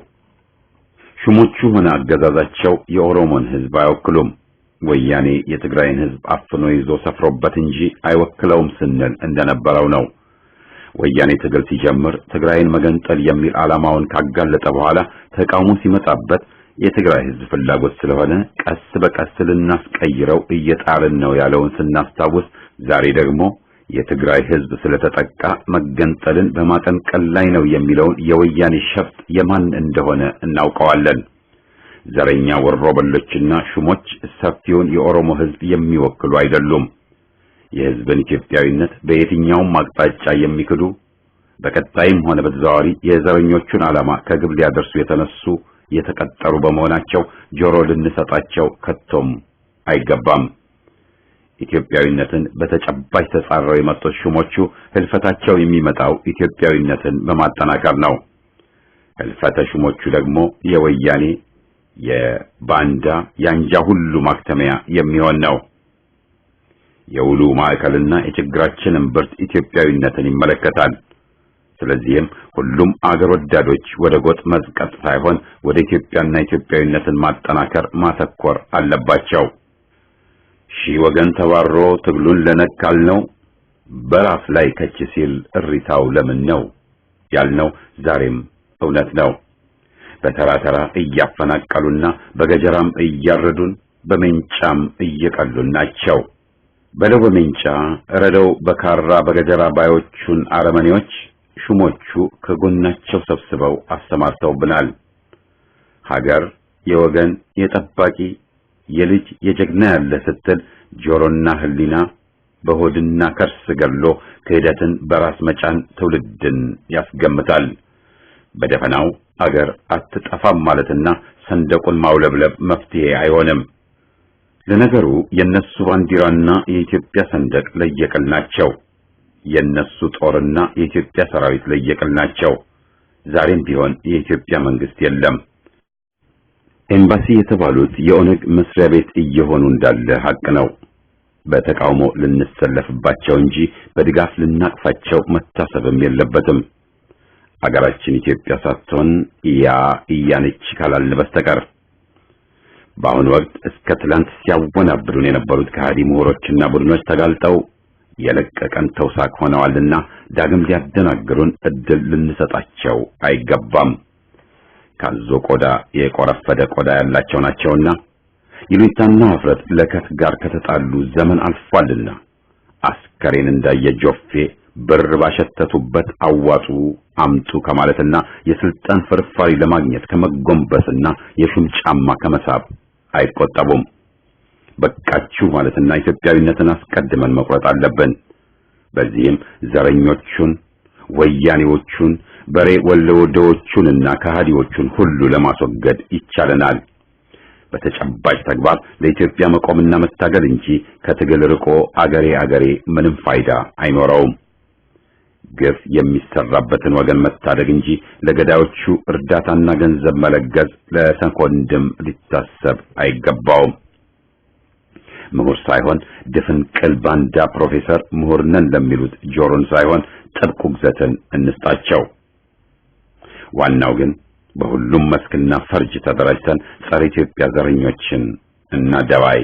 ሹሞቹ ሆነ አገዛዛቸው የኦሮሞን ሕዝብ አይወክሉም። ወያኔ የትግራይን ሕዝብ አፍኖ ይዞ ሰፍሮበት እንጂ አይወክለውም ስንል እንደነበረው ነው። ወያኔ ትግል ሲጀምር ትግራይን መገንጠል የሚል ዓላማውን ካጋለጠ በኋላ ተቃውሞ ሲመጣበት የትግራይ ሕዝብ ፍላጎት ስለሆነ ቀስ በቀስ ልናስቀይረው እየጣርን ነው ያለውን ስናስታውስ፣ ዛሬ ደግሞ የትግራይ ሕዝብ ስለተጠቃ መገንጠልን በማቀንቀል ላይ ነው የሚለውን የወያኔ ሸፍጥ የማን እንደሆነ እናውቀዋለን። ዘረኛ ወሮበሎችና ሹሞች ሰፊውን የኦሮሞ ሕዝብ የሚወክሉ አይደሉም። የሕዝብን ኢትዮጵያዊነት በየትኛውም አቅጣጫ የሚክዱ፣ በቀጣይም ሆነ በተዘዋዋሪ የዘረኞቹን ዓላማ ከግብ ሊያደርሱ የተነሱ የተቀጠሩ በመሆናቸው ጆሮ ልንሰጣቸው ከቶም አይገባም። ኢትዮጵያዊነትን በተጨባጭ ተጻረው የመጡት ሹሞቹ ህልፈታቸው የሚመጣው ኢትዮጵያዊነትን በማጠናከር ነው። ህልፈተ ሹሞቹ ደግሞ የወያኔ የባንዳ ያንጃ ሁሉ ማክተሚያ የሚሆን ነው። የውሉ ማዕከልና የችግራችን እምብርት ኢትዮጵያዊነትን ይመለከታል። ስለዚህም ሁሉም አገር ወዳዶች ወደ ጎጥ መዝቀጥ ሳይሆን ወደ ኢትዮጵያና ኢትዮጵያዊነትን ማጠናከር ማተኮር አለባቸው። ሺህ ወገን ተባሮ ትግሉን ለነካል ነው በራስ ላይ ከች ሲል እሪታው ለምን ነው ያልነው ዛሬም እውነት ነው። በተራ ተራ እያፈናቀሉና በገጀራም እያረዱን በመንጫም እየቀሉን ናቸው። በለው በመንጫ ረደው በካራ በገጀራ ባዮቹን አረመኔዎች ሹሞቹ ከጎናቸው ሰብስበው አሰማርተውብናል። ሀገር የወገን የጠባቂ የልጅ የጀግና ያለ ስትል ጆሮና ህሊና በሆድና ከርስ ገድሎ ክህደትን በራስ መጫን ትውልድን ያስገምታል። በደፈናው አገር አትጠፋም ማለትና ሰንደቁን ማውለብለብ መፍትሄ አይሆንም። ለነገሩ የነሱ ባንዲራና የኢትዮጵያ ሰንደቅ ለየቅል ናቸው። የነሱ ጦርና የኢትዮጵያ ሰራዊት ለየቅል ናቸው። ዛሬም ቢሆን የኢትዮጵያ መንግስት የለም። ኤምባሲ የተባሉት የኦነግ መስሪያ ቤት እየሆኑ እንዳለ ሀቅ ነው። በተቃውሞ ልንሰለፍባቸው እንጂ በድጋፍ ልናቅፋቸው መታሰብም የለበትም። አገራችን ኢትዮጵያ ሳትሆን ያ እያነች ካላልን በስተቀር በአሁኑ ወቅት እስከ ትላንት ሲያወናብዱን የነበሩት ከሃዲ ምሁሮችና ቡድኖች ተጋልጠው የለቀቀን ተውሳክ ሆነዋልና ዳግም ሊያደናግሩን እድል ልንሰጣቸው አይገባም። ካዞ ቆዳ የቆረፈደ ቆዳ ያላቸው ናቸውና ይሉኝታና ኀፍረት ለከት ጋር ከተጣሉ ዘመን አልፏልና አስከሬን እንዳየ ጆፌ ብር ባሸተቱበት አዋጡ አምጡ ከማለትና የስልጣን ፍርፋሪ ለማግኘት ከመጎንበስና የሹም ጫማ ከመሳብ አይቆጠቡም። በቃችሁ ማለትና ኢትዮጵያዊነትን አስቀድመን መቁረጥ አለብን። በዚህም ዘረኞቹን፣ ወያኔዎቹን፣ በሬ ወለወደዎቹንና ከሃዲዎቹን ሁሉ ለማስወገድ ይቻለናል። በተጨባጭ ተግባር ለኢትዮጵያ መቆምና መታገል እንጂ ከትግል ርቆ አገሬ ምንም ፋይዳ አይኖረውም። ግፍ የሚሰራበትን ወገን መታደግ እንጂ ለገዳዮቹ እርዳታና ገንዘብ መለገስ ለሰኮንድም ሊታሰብ አይገባውም። ምሁር ሳይሆን ድፍን ቅል ባንዳ ፕሮፌሰር ምሁር ነን ለሚሉት ጆሮን ሳይሆን ጥብቅ ውግዘትን እንስጣቸው። ዋናው ግን በሁሉም መስክና ፈርጅ ተደራጅተን ጸረ ኢትዮጵያ ዘረኞችን እናደባይ።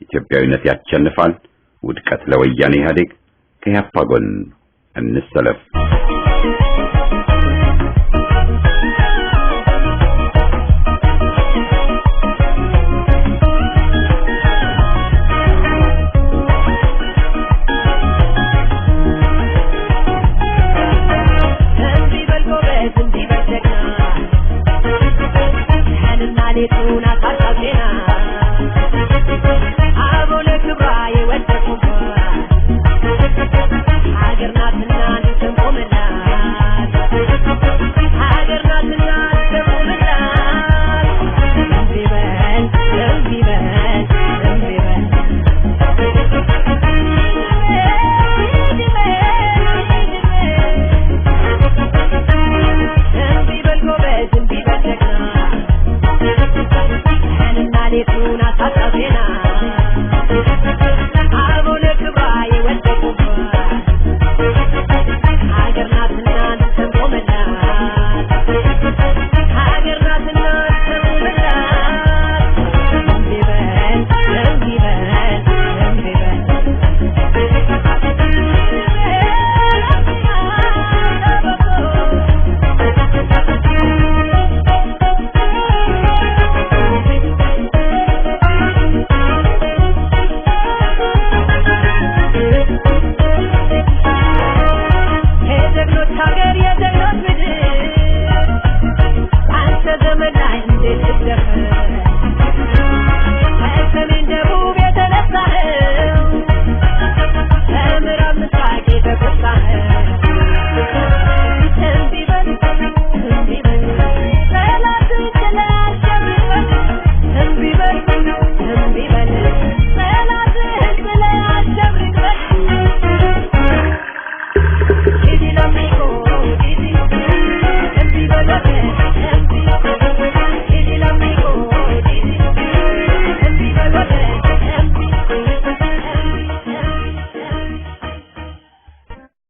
ኢትዮጵያዊነት ያሸንፋል። ውድቀት ለወያኔ ኢህአዴግ። ከያፓ ጎን እንሰለፍ።